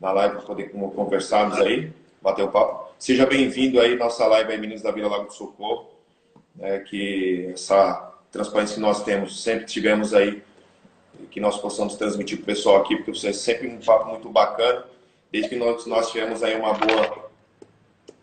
na live para poder conversarmos aí, bater o papo. Seja bem-vindo aí, nossa live aí, Meninos da Vila Lago do Socorro, que essa transparência que nós temos, sempre tivemos aí, que nós possamos transmitir para o pessoal aqui, porque você é sempre um papo muito bacana, desde que nós tivemos aí uma boa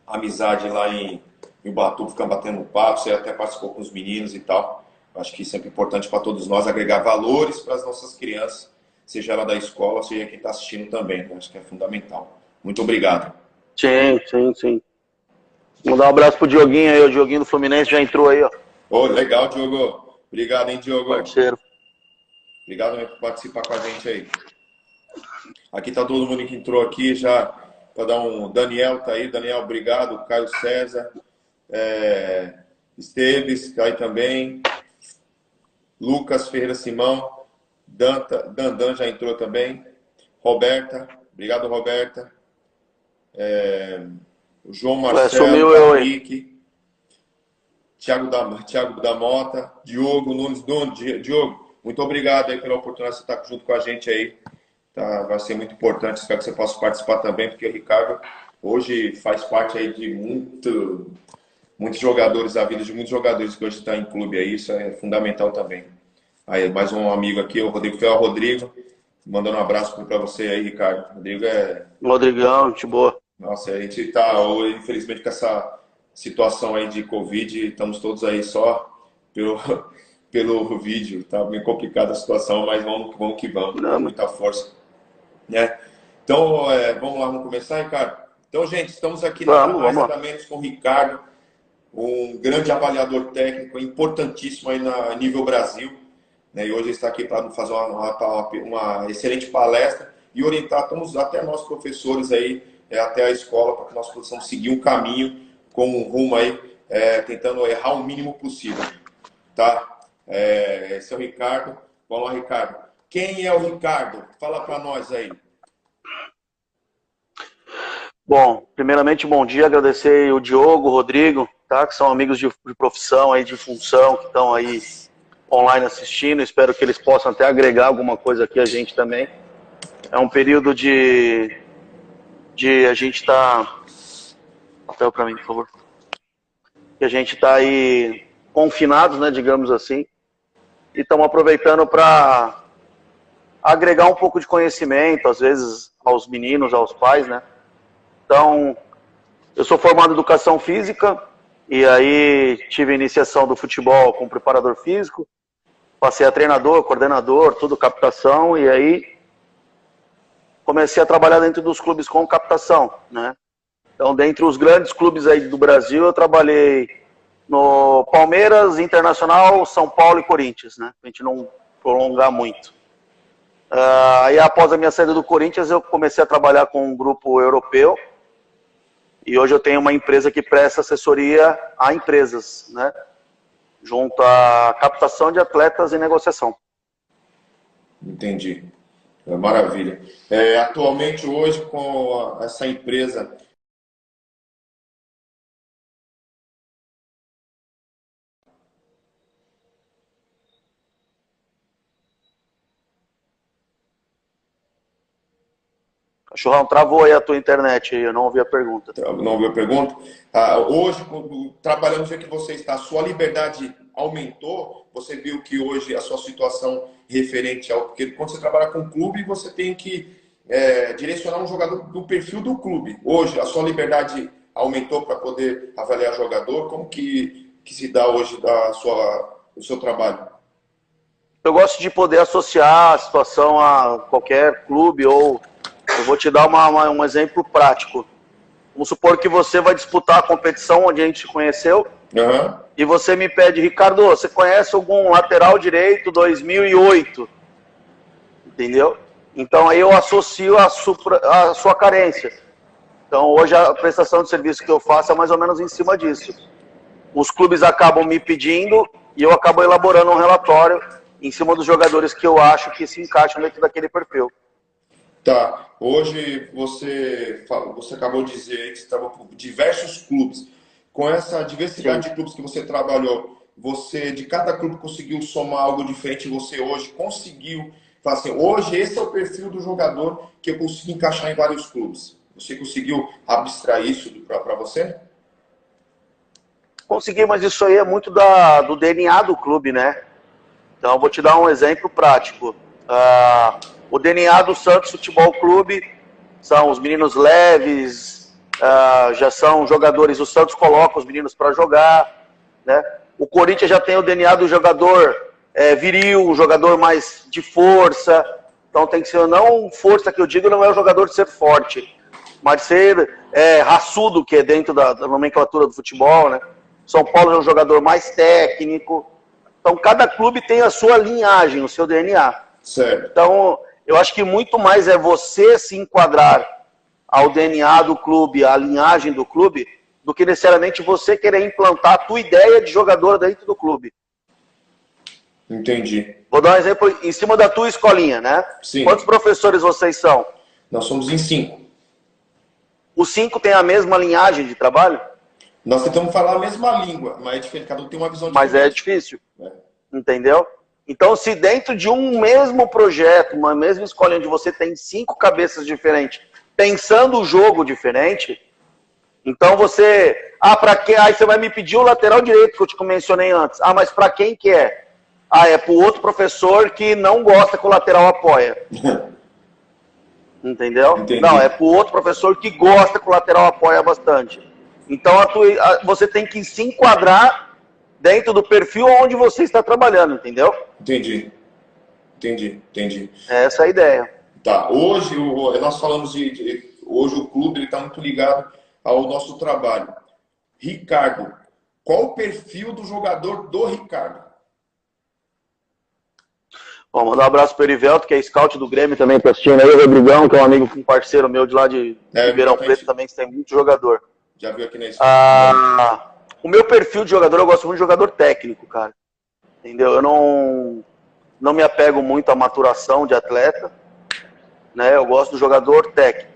amizade lá em Ubatuba, ficamos batendo um papo, você até participou com os meninos e tal. Acho que sempre é importante para todos nós agregar valores para as nossas crianças, seja ela da escola, seja quem está assistindo também. Acho que é fundamental. Muito obrigado. Sim, sim, sim. Mandar um abraço pro Dioguinho aí, o Dioguinho do Fluminense já entrou aí, ó. Oh, legal, Diogo. Obrigado, hein, Diogo. Parceiro. Obrigado por participar com a gente aí. Aqui tá todo mundo que entrou aqui já para dar um... Daniel tá aí. Daniel, obrigado. Caio César. Esteves, tá aí também. Lucas Ferreira Simão. Dandan já entrou também. Roberta. Obrigado, Roberta. O João Marcelo, Henrique. Thiago da Mota. Diogo Nunes. Diogo, muito obrigado aí pela oportunidade de você estar junto com a gente aí. Tá, vai ser muito importante, espero que você possa participar também, porque o Ricardo hoje faz parte aí de muitos jogadores, da vida de muitos jogadores que hoje estão em clube aí, isso é fundamental também. Aí, mais um amigo aqui, o Rodrigo Fel, Rodrigo, mandando um abraço para você aí, Ricardo. Rodrigo Rodrigão, gente boa. Nossa, a gente tá, hoje, infelizmente, com essa situação aí de Covid, estamos todos aí só pelo vídeo, tá bem complicada a situação, mas vamos que vamos, com muita força. Então, vamos lá, vamos começar, Ricardo? Então, gente, estamos aqui nada menos com o Ricardo, um grande avaliador técnico, importantíssimo aí na nível Brasil, né? E hoje ele está aqui para fazer uma excelente palestra e orientar até nós professores aí, até a escola, para que nós possamos seguir um caminho com um rumo aí, tentando errar o mínimo possível, tá? Esse é o Ricardo. Vamos lá, Ricardo. Quem é o Ricardo? Fala para nós aí. Bom, primeiramente, bom dia. Agradecer o Diogo, o Rodrigo, tá? Que são amigos de profissão, aí, de função, que estão aí online assistindo. Espero que eles possam até agregar alguma coisa aqui a gente também. É um período de a gente tá... Papel para mim, por favor. Que a gente tá aí confinados, né, digamos assim. E estamos aproveitando para agregar um pouco de conhecimento, às vezes, aos meninos, aos pais, né? Então, eu sou formado em Educação Física, e aí tive a iniciação do futebol como preparador físico, passei a treinador, coordenador, tudo captação, e aí comecei a trabalhar dentro dos clubes com captação, né? Então, dentre os grandes clubes aí do Brasil, eu trabalhei no Palmeiras, Internacional, São Paulo e Corinthians, né? Pra gente não prolongar muito. Aí, após a minha saída do Corinthians, eu comecei a trabalhar com um grupo europeu. E hoje eu tenho uma empresa que presta assessoria a empresas, né? Junto à captação de atletas e negociação. Entendi. Maravilha. Atualmente, hoje, com essa empresa... Cachorrão, travou aí a tua internet aí, eu não ouvi a pergunta. Não ouviu a pergunta? Hoje, trabalhando do jeito que você está, a sua liberdade aumentou? Você viu que hoje a sua situação referente ao... Porque quando você trabalha com clube, você tem que direcionar um jogador do perfil do clube. Hoje, a sua liberdade aumentou para poder avaliar jogador? Como que se dá hoje o seu trabalho? Eu gosto de poder associar a situação a qualquer clube ou... Eu vou te dar um exemplo prático. Vamos supor que você vai disputar a competição onde a gente se conheceu e você me pede, Ricardo, você conhece algum lateral direito 2008? Entendeu? Então aí eu associo a sua carência. Então hoje a prestação de serviço que eu faço é mais ou menos em cima disso. Os clubes acabam me pedindo e eu acabo elaborando um relatório em cima dos jogadores que eu acho que se encaixam dentro daquele perfil. Tá, hoje você acabou de dizer que você trabalhou com diversos clubes. Com essa diversidade de clubes que você trabalhou, você de cada clube conseguiu somar algo diferente? Você hoje conseguiu fala assim, hoje esse é o perfil do jogador que eu consigo encaixar em vários clubes. Você conseguiu abstrair isso para você? Consegui, mas isso aí é muito do DNA do clube, né? Então, eu vou te dar um exemplo prático. O DNA do Santos Futebol Clube são os meninos leves, já são jogadores, o Santos coloca os meninos para jogar, né? O Corinthians já tem o DNA do jogador viril, um jogador mais de força. Então tem que ser, não força que eu digo, não é o jogador de ser forte, mas ser raçudo, que é dentro da nomenclatura do futebol, né? São Paulo é um jogador mais técnico. Então cada clube tem a sua linhagem, o seu DNA. Certo. Então eu acho que muito mais é você se enquadrar ao DNA do clube, à linhagem do clube, do que necessariamente você querer implantar a tua ideia de jogador dentro do clube. Entendi. Vou dar um exemplo em cima da tua escolinha, né? Sim. Quantos professores vocês são? Nós somos em 5. Os 5 têm a mesma linhagem de trabalho? Nós tentamos falar a mesma língua, mas é diferente, cada um tem uma visão diferente. Mas é difícil, entendeu? Então, se dentro de um mesmo projeto, uma mesma escolinha onde você tem 5 cabeças diferentes, pensando o jogo diferente, então você... para quem? Aí você vai me pedir o lateral direito que eu te mencionei antes. Mas para quem que é? É para o outro professor que não gosta que o lateral apoia. Entendeu? Entendi. Não, é para o outro professor que gosta que o lateral apoia bastante. Então você tem que se enquadrar dentro do perfil onde você está trabalhando, entendeu? Entendi. Essa é a ideia. Tá, hoje nós falamos hoje o clube está muito ligado ao nosso trabalho. Ricardo, qual o perfil do jogador do Ricardo? Bom, mandar um abraço para o Erivelto, que é scout do Grêmio também, que assistindo aí, o Rodrigão, que é um amigo, um parceiro meu de lá de Ribeirão Preto também, que tem muito jogador. Já viu aqui na escola? O meu perfil de jogador, eu gosto muito de jogador técnico, cara. Entendeu? Eu não me apego muito à maturação de atleta, né? Eu gosto do jogador técnico.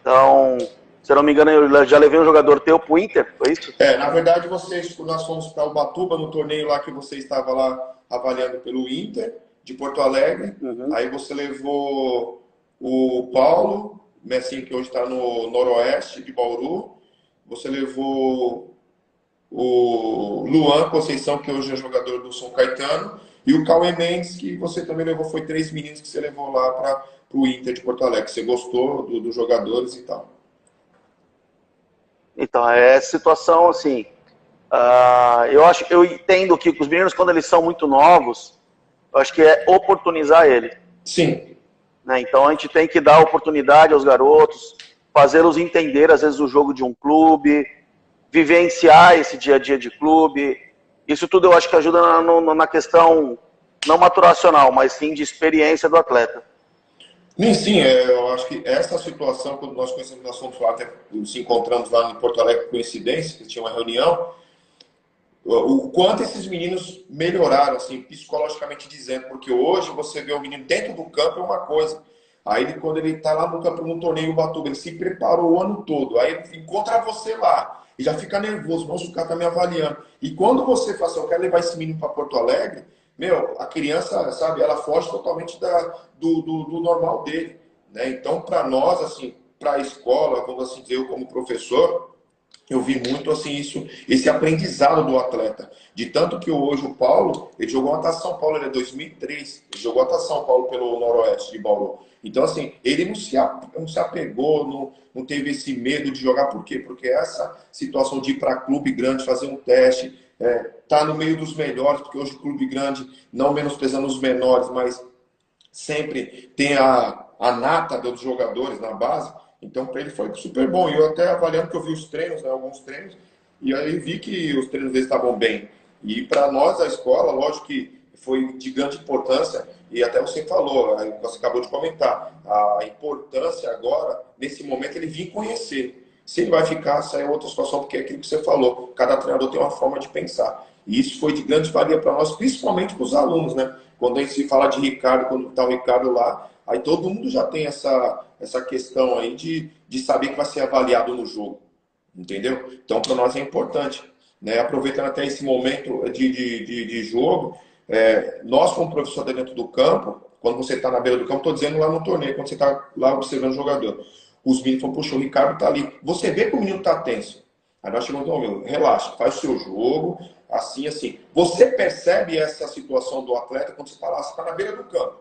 Então, se eu não me engano, eu já levei um jogador teu pro Inter, foi isso? Na verdade, nós fomos para Ubatuba, no torneio lá que você estava lá avaliando pelo Inter, de Porto Alegre. Uhum. Aí você levou o Paulo, Messinho, que hoje está no Noroeste de Bauru. Você levou o Luan Conceição, que hoje é jogador do São Caetano. E o Cauê Mendes, que você também levou, foi 3 meninos que você levou lá para o Inter de Porto Alegre. Você gostou dos jogadores e tal? Então, é situação assim. Eu entendo que os meninos, quando eles são muito novos, eu acho que é oportunizar ele. Sim. Né? Então a gente tem que dar oportunidade aos garotos, fazê-los entender, às vezes, o jogo de um clube, vivenciar esse dia a dia de clube. Isso tudo eu acho que ajuda na questão, não maturacional, mas sim de experiência do atleta. Sim, eu acho que essa situação, quando nós conhecemos, nós fomos lá, até se encontramos lá em Porto Alegre, por coincidência, que tinha uma reunião, o quanto esses meninos melhoraram, assim, psicologicamente dizendo, porque hoje você vê o menino dentro do campo é uma coisa, aí quando ele está lá no campo, no torneio Ubatuba, ele se preparou o ano todo, aí ele encontra você lá, e já fica nervoso, nossa, o cara está me avaliando, e quando você fala assim, eu quero levar esse menino para Porto Alegre, a criança, sabe, ela foge totalmente do normal dele, né? Então, para nós, assim, para a escola, vamos assim dizer, eu como professor, eu vi muito assim esse aprendizado do atleta. De tanto que hoje o Paulo, ele jogou até São Paulo, ele é 2003, ele jogou até São Paulo pelo Noroeste de Bauru. Então, assim, ele não se apegou, não teve esse medo de jogar. Por quê? Porque essa situação de ir para clube grande, fazer um teste, tá no meio dos melhores, porque hoje o clube grande, não menosprezando os menores, mas sempre tem a nata dos jogadores na base. Então, para ele foi super bom. E eu até avaliando que eu vi os treinos, né, alguns treinos, e aí vi que os treinos deles estavam bem. E para nós, a escola, lógico que foi de grande importância, e até você falou, você acabou de comentar, a importância agora, nesse momento, ele vir conhecer. Se ele vai ficar, essa é outra situação, porque é aquilo que você falou, cada treinador tem uma forma de pensar. E isso foi de grande valia para nós, principalmente para os alunos, né? Quando a gente se fala de Ricardo, quando está o Ricardo lá, aí todo mundo já tem essa questão aí de saber que vai ser avaliado no jogo, entendeu? Então, para nós é importante, né? Aproveitando até esse momento de jogo, nós como professor dentro do campo, quando você está na beira do campo, estou dizendo lá no torneio, quando você está lá observando o jogador. Os meninos falam, puxa, o Ricardo está ali. Você vê que o menino está tenso. Aí nós chegamos, não, meu, relaxa, faz o seu jogo, assim, assim. Você percebe essa situação do atleta quando você está lá, você está na beira do campo.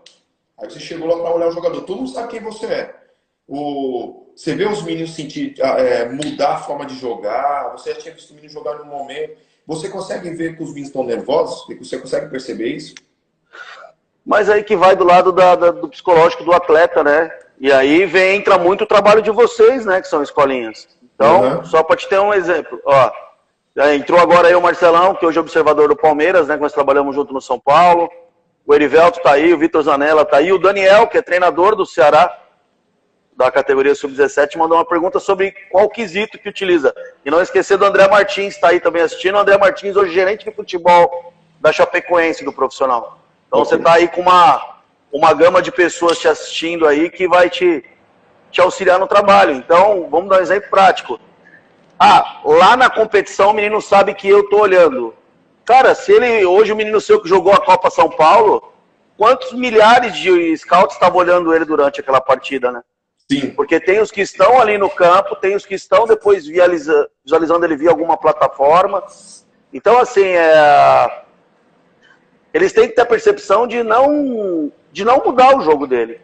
Aí você chegou lá para olhar o jogador, todo mundo sabe quem você é. Você vê os meninos mudar a forma de jogar, você já tinha visto o menino jogar num momento. Você consegue ver que os meninos estão nervosos? Você consegue perceber isso? Mas aí que vai do lado do psicológico do atleta, né? E aí entra muito o trabalho de vocês, né? Que são escolinhas. Então, só para te ter um exemplo, ó. Entrou agora aí o Marcelão, que hoje é observador do Palmeiras, né? Que nós trabalhamos junto no São Paulo. O Erivelto tá aí, o Vitor Zanella tá aí. O Daniel, que é treinador do Ceará, da categoria Sub-17, mandou uma pergunta sobre qual quesito que utiliza. E não esquecer do André Martins, está aí também assistindo. O André Martins, hoje gerente de futebol da Chapecoense, do profissional. Então você está aí com uma gama de pessoas te assistindo aí que vai te auxiliar no trabalho. Então, vamos dar um exemplo prático. Lá na competição o menino sabe que eu estou olhando. Cara, se hoje o menino seu que jogou a Copa São Paulo, quantos milhares de scouts estavam olhando ele durante aquela partida, né? Sim. Porque tem os que estão ali no campo, tem os que estão depois visualizando ele via alguma plataforma. Então, assim, eles têm que ter a percepção de não mudar o jogo dele.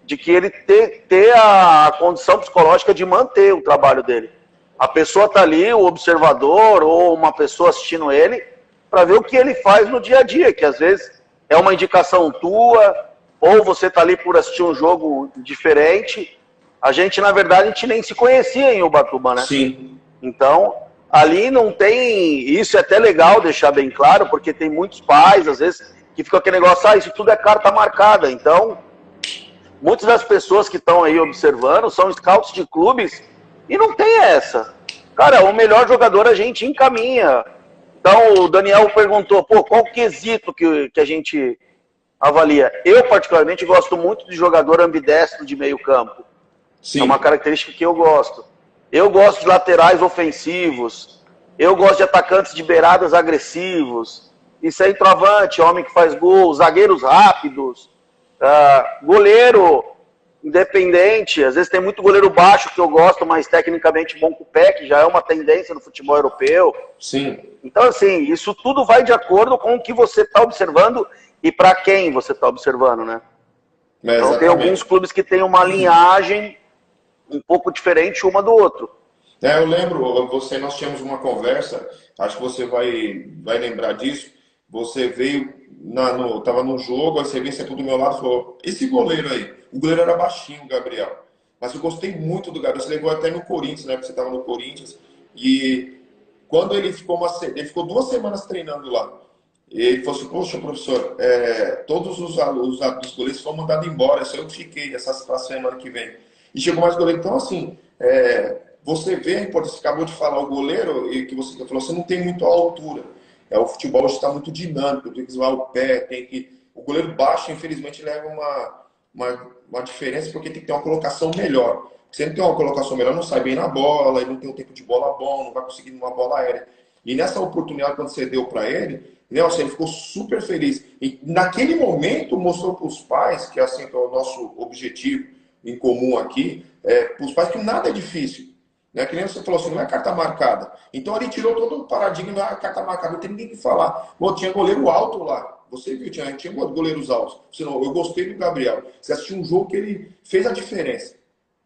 De que ele ter a condição psicológica de manter o trabalho dele. A pessoa está ali, o observador, ou uma pessoa assistindo ele, para ver o que ele faz no dia a dia, que às vezes é uma indicação tua, ou você está ali por assistir um jogo diferente. A gente, na verdade, a gente nem se conhecia em Ubatuba, né? Sim. Então, ali não tem... Isso é até legal deixar bem claro, porque tem muitos pais, às vezes, que ficam aquele negócio, isso tudo é carta marcada. Então, muitas das pessoas que estão aí observando são scouts de clubes e não tem essa. Cara, o melhor jogador a gente encaminha. Então, o Daniel perguntou, qual o quesito que a gente avalia? Eu, particularmente, gosto muito de jogador ambidestro de meio campo. Sim. É uma característica que eu gosto. Eu gosto de laterais ofensivos. Eu gosto de atacantes de beiradas agressivos. E centroavante, homem que faz gol, zagueiros rápidos, goleiro independente. Às vezes tem muito goleiro baixo que eu gosto, mas tecnicamente bom com o pé, que já é uma tendência no futebol europeu. Sim. Então, assim, isso tudo vai de acordo com o que você está observando e para quem você está observando, né? Então, tem alguns clubes que têm uma linhagem um pouco diferente uma do outro. Eu lembro, nós tínhamos uma conversa, acho que você vai lembrar disso. Você veio, estava no jogo, aí você veio, sentou do meu lado e falou, esse goleiro aí, o goleiro era baixinho, Gabriel, mas eu gostei muito do Gabriel, você levou até no Corinthians, né, porque você estava no Corinthians, e quando ele ficou 2 semanas treinando lá, ele falou assim, poxa, professor, todos os goleiros foram mandados embora, só eu que fiquei essa semana que vem. E chegou mais goleiro. Então, assim, você vê a importância, você acabou de falar o goleiro, e que você falou, você não tem muito a altura. O futebol hoje está muito dinâmico, tem que zoar o pé, o goleiro baixo, infelizmente, leva uma diferença, porque tem que ter uma colocação melhor. Se ele não tem uma colocação melhor, não sai bem na bola, ele não tem um tempo de bola bom, não vai conseguir uma bola aérea. E nessa oportunidade, quando você deu para ele, Nelson, ele ficou super feliz. E naquele momento mostrou para os pais, que assim, que é o nosso objetivo em comum aqui, para os pais que nada é difícil. Né? Que nem você falou assim, não é carta marcada. Então ele tirou todo o paradigma da carta marcada, não tem ninguém que falar. Bom, tinha goleiro alto lá. Você viu, tinha goleiros altos. Senão, eu gostei do Gabriel. Você assistiu um jogo que ele fez a diferença.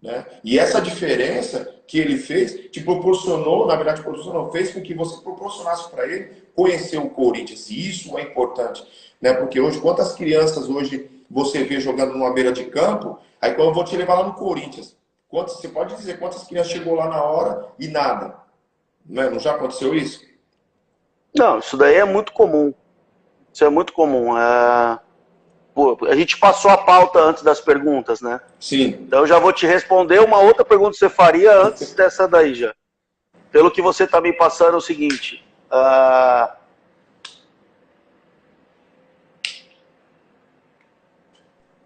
Né? E essa diferença que ele fez te proporcionou, na verdade, fez com que você proporcionasse para ele conhecer o Corinthians. E isso é importante. Né? Porque hoje, quantas crianças hoje você vê jogando numa beira de campo, aí quando eu vou te levar lá no Corinthians, você pode dizer quantas crianças chegou lá na hora e nada? Não já aconteceu isso? Não, isso daí é muito comum. Isso é muito comum. A gente passou a pauta antes das perguntas, né? Sim. Então eu já vou te responder uma outra pergunta que você faria antes dessa daí já. Pelo que você está me passando é o seguinte.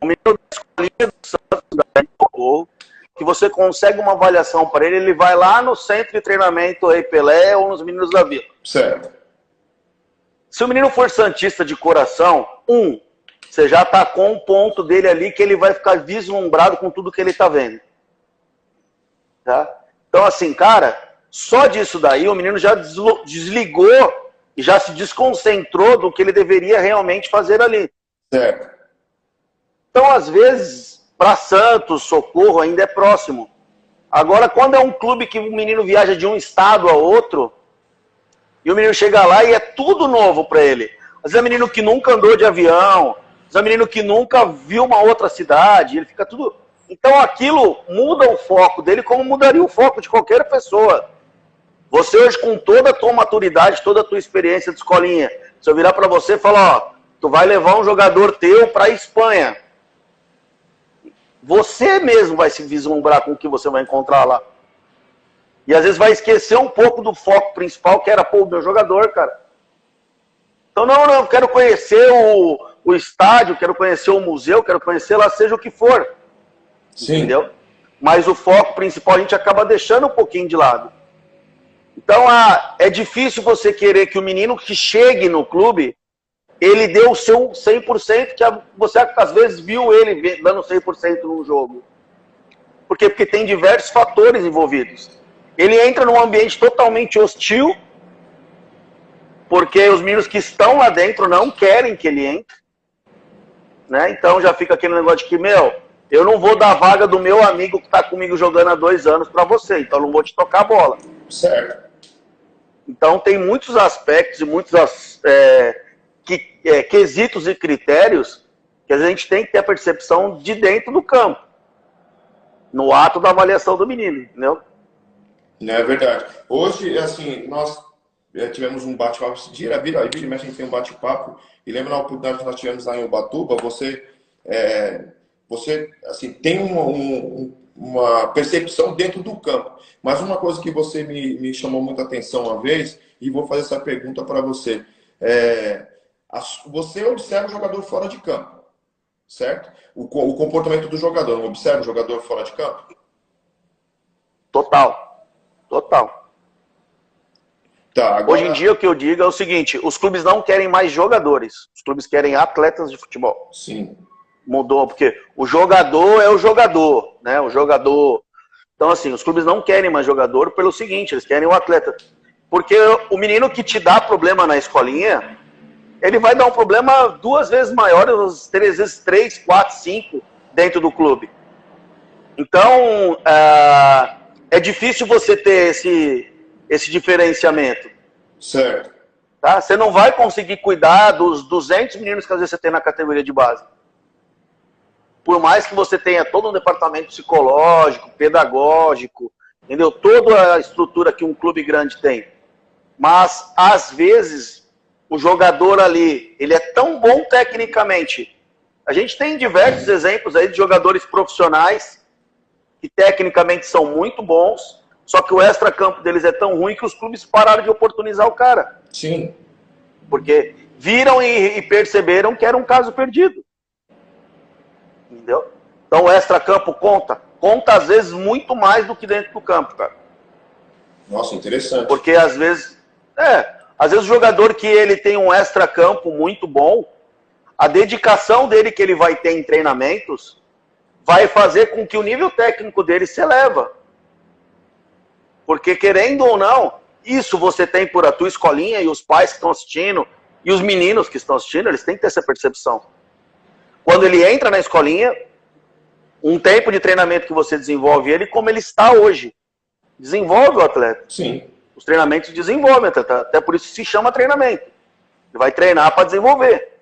O menino da escolinha do Santos, que você consegue uma avaliação para ele vai lá no centro de treinamento Rei Pelé ou nos Meninos da Vila. Certo. Se o menino for santista de coração, Você já tacou um ponto dele ali que ele vai ficar vislumbrado com tudo que ele tá vendo. Tá? Então, assim, cara, só disso daí o menino já desligou e já se desconcentrou do que ele deveria realmente fazer ali. Certo. Então, às vezes, para Santos, Socorro ainda é próximo. Agora, quando é um clube que o menino viaja de um estado a outro, e o menino chega lá e é tudo novo para ele. Às vezes é menino que nunca andou de avião, às vezes é menino que nunca viu uma outra cidade, ele fica tudo... Então aquilo muda o foco dele como mudaria o foco de qualquer pessoa. Você hoje, com toda a tua maturidade, toda a tua experiência de escolinha, se eu virar para você e falar, ó, tu vai levar um jogador teu para a Espanha. Você mesmo vai se vislumbrar com o que você vai encontrar lá. E às vezes vai esquecer um pouco do foco principal, que era, pô, o meu jogador, cara. Então, não, eu quero conhecer o estádio, quero conhecer o museu, quero conhecer lá, seja o que for. Sim. Entendeu? Mas o foco principal a gente acaba deixando um pouquinho de lado. Então, é difícil você querer que o menino que chegue no clube, ele dê o seu 100%, que você às vezes viu ele dando 100% num jogo. Por quê? Porque tem diversos fatores envolvidos. Ele entra num ambiente totalmente hostil, porque os meninos que estão lá dentro não querem que ele entre. Né? Então já fica aquele negócio de que, eu não vou dar a vaga do meu amigo que está comigo jogando há 2 anos para você, então eu não vou te tocar a bola. Certo. Então tem muitos aspectos e muitos quesitos e critérios que a gente tem que ter a percepção de dentro do campo, no ato da avaliação do menino, entendeu? É verdade. Hoje, assim, nós tivemos um bate-papo, vira e mexe, a gente tem um bate-papo, e lembra na oportunidade que nós tivemos lá em Ubatuba, você assim, tem uma percepção dentro do campo. Mas uma coisa que você me chamou muita atenção uma vez, e vou fazer essa pergunta para você. Você observa o jogador fora de campo, certo? O comportamento do jogador, não observa o jogador fora de campo? Total. Tá, agora... Hoje em dia o que eu digo é o seguinte, os clubes não querem mais jogadores, os clubes querem atletas de futebol. Sim. Mudou, porque o jogador é o jogador, né? O jogador... Então, assim, os clubes não querem mais jogador pelo seguinte, eles querem o atleta. Porque o menino que te dá problema na escolinha, ele vai dar um problema 2 vezes maior, 3 vezes 3, 4, 5 dentro do clube. Então, é difícil você ter esse diferenciamento. Certo. Tá? Você não vai conseguir cuidar dos 200 meninos que às vezes você tem na categoria de base. Por mais que você tenha todo um departamento psicológico, pedagógico, entendeu? Toda a estrutura que um clube grande tem. Mas, às vezes, o jogador ali, ele é tão bom tecnicamente. A gente tem diversos exemplos aí de jogadores profissionais que tecnicamente são muito bons, só que o extra-campo deles é tão ruim que os clubes pararam de oportunizar o cara. Sim. Porque viram e perceberam que era um caso perdido. Entendeu? Então o extra-campo conta às vezes muito mais do que dentro do campo, cara. Nossa, interessante. Porque às vezes o jogador que ele tem um extra-campo muito bom, a dedicação dele que ele vai ter em treinamentos vai fazer com que o nível técnico dele se eleva. Porque querendo ou não, isso você tem por a tua escolinha e os pais que estão assistindo e os meninos que estão assistindo, eles têm que ter essa percepção. Quando ele entra na escolinha, um tempo de treinamento que você desenvolve ele, como ele está hoje. Desenvolve o atleta. Sim. Os treinamentos desenvolvem o atleta. Até por isso se chama treinamento. Ele vai treinar para desenvolver.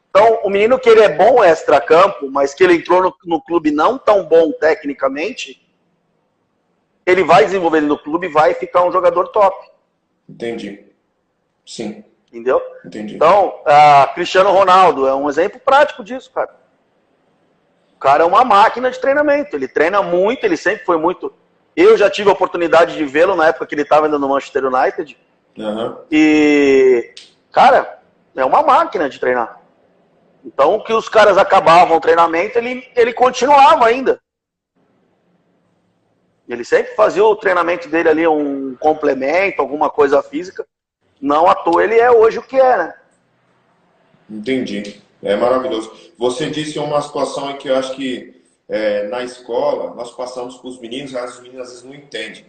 Então, o menino que ele é bom extra-campo, mas que ele entrou no clube não tão bom tecnicamente, ele vai desenvolver no clube e vai ficar um jogador top. Entendi. Sim. Entendeu? Entendi. Então, Cristiano Ronaldo é um exemplo prático disso, cara. O cara é uma máquina de treinamento. Ele treina muito, ele sempre foi muito... Eu já tive a oportunidade de vê-lo na época que ele estava ainda no Manchester United. Uhum. E, cara, é uma máquina de treinar. Então, que os caras acabavam o treinamento, ele continuava ainda. Ele sempre fazia o treinamento dele ali, um complemento, alguma coisa física. Não à toa ele é hoje o que é, né? Entendi. É maravilhoso. Você disse uma situação em que eu acho que na escola nós passamos para os meninos, as meninas às vezes não entendem.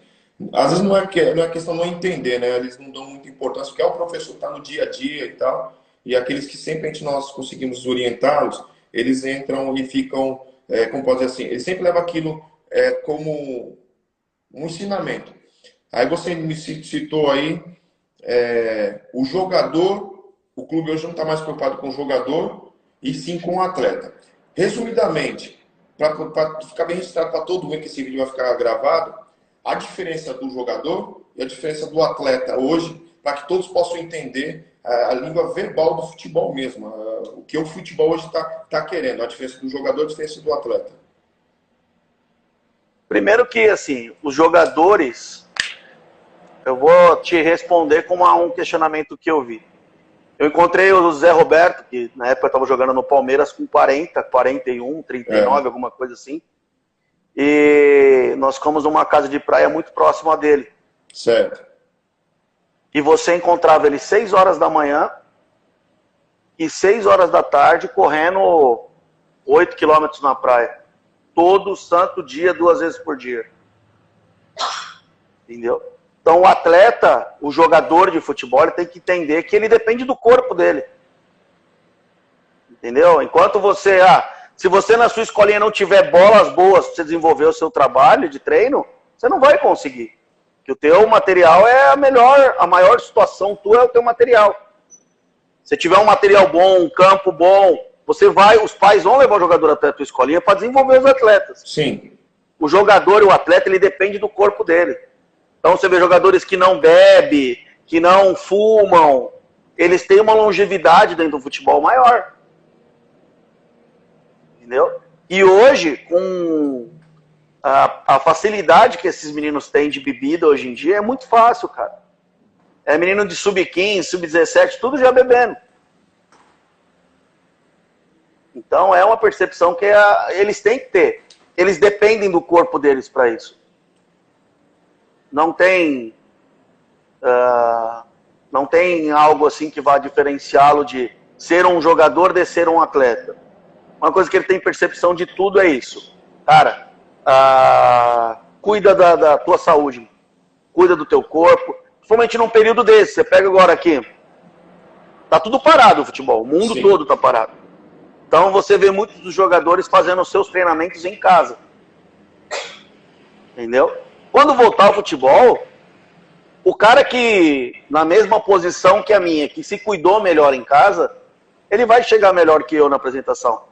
Às vezes não é questão de não entender, né? Eles não dão muita importância, porque o professor está no dia a dia e tal, e aqueles que sempre nós conseguimos orientá-los, eles entram e ficam, como pode dizer assim, eles sempre levam aquilo como um ensinamento. Aí você me citou aí o jogador, o clube hoje não está mais preocupado com o jogador, e sim com o atleta. Resumidamente, para ficar bem registrado para todo mundo que esse vídeo vai ficar gravado, a diferença do jogador e a diferença do atleta hoje, para que todos possam entender a língua verbal do futebol mesmo, o que o futebol hoje está querendo, a diferença do jogador e a diferença do atleta. Primeiro que, assim, os jogadores, eu vou te responder com um questionamento que eu vi. Eu encontrei o Zé Roberto, que na época estava jogando no Palmeiras com 40, 41, 39, alguma coisa assim. E nós ficamos numa casa de praia muito próxima dele. Certo. E você encontrava ele 6 horas da manhã e 6 horas da tarde correndo 8 quilômetros na praia. Todo santo dia, 2 vezes por dia. Entendeu? Então o atleta, o jogador de futebol, ele tem que entender que ele depende do corpo dele. Entendeu? Enquanto você... se você na sua escolinha não tiver bolas boas para você desenvolver o seu trabalho de treino, você não vai conseguir. Que o teu material é a maior situação tua é o teu material. Se tiver um material bom, um campo bom, os pais vão levar o jogador até a tua escolinha para desenvolver os atletas. Sim. O jogador e o atleta, ele depende do corpo dele. Então você vê jogadores que não bebem, que não fumam, eles têm uma longevidade dentro do futebol maior. Entendeu? E hoje, com a facilidade que esses meninos têm de bebida hoje em dia, é muito fácil, cara. É menino de sub-15, sub-17, tudo já bebendo. Então é uma percepção que eles têm que ter. Eles dependem do corpo deles para isso. Não tem algo assim que vá diferenciá-lo de ser um jogador de ser um atleta. Uma coisa que ele tem percepção de tudo é isso. Cara, cuida da tua saúde. Cuida do teu corpo. Principalmente num período desse. Você pega agora aqui. Tá tudo parado o futebol. O mundo Sim. todo tá parado. Então você vê muitos dos jogadores fazendo os seus treinamentos em casa. Entendeu? Quando voltar ao futebol, o cara que, na mesma posição que a minha, que se cuidou melhor em casa, ele vai chegar melhor que eu na apresentação.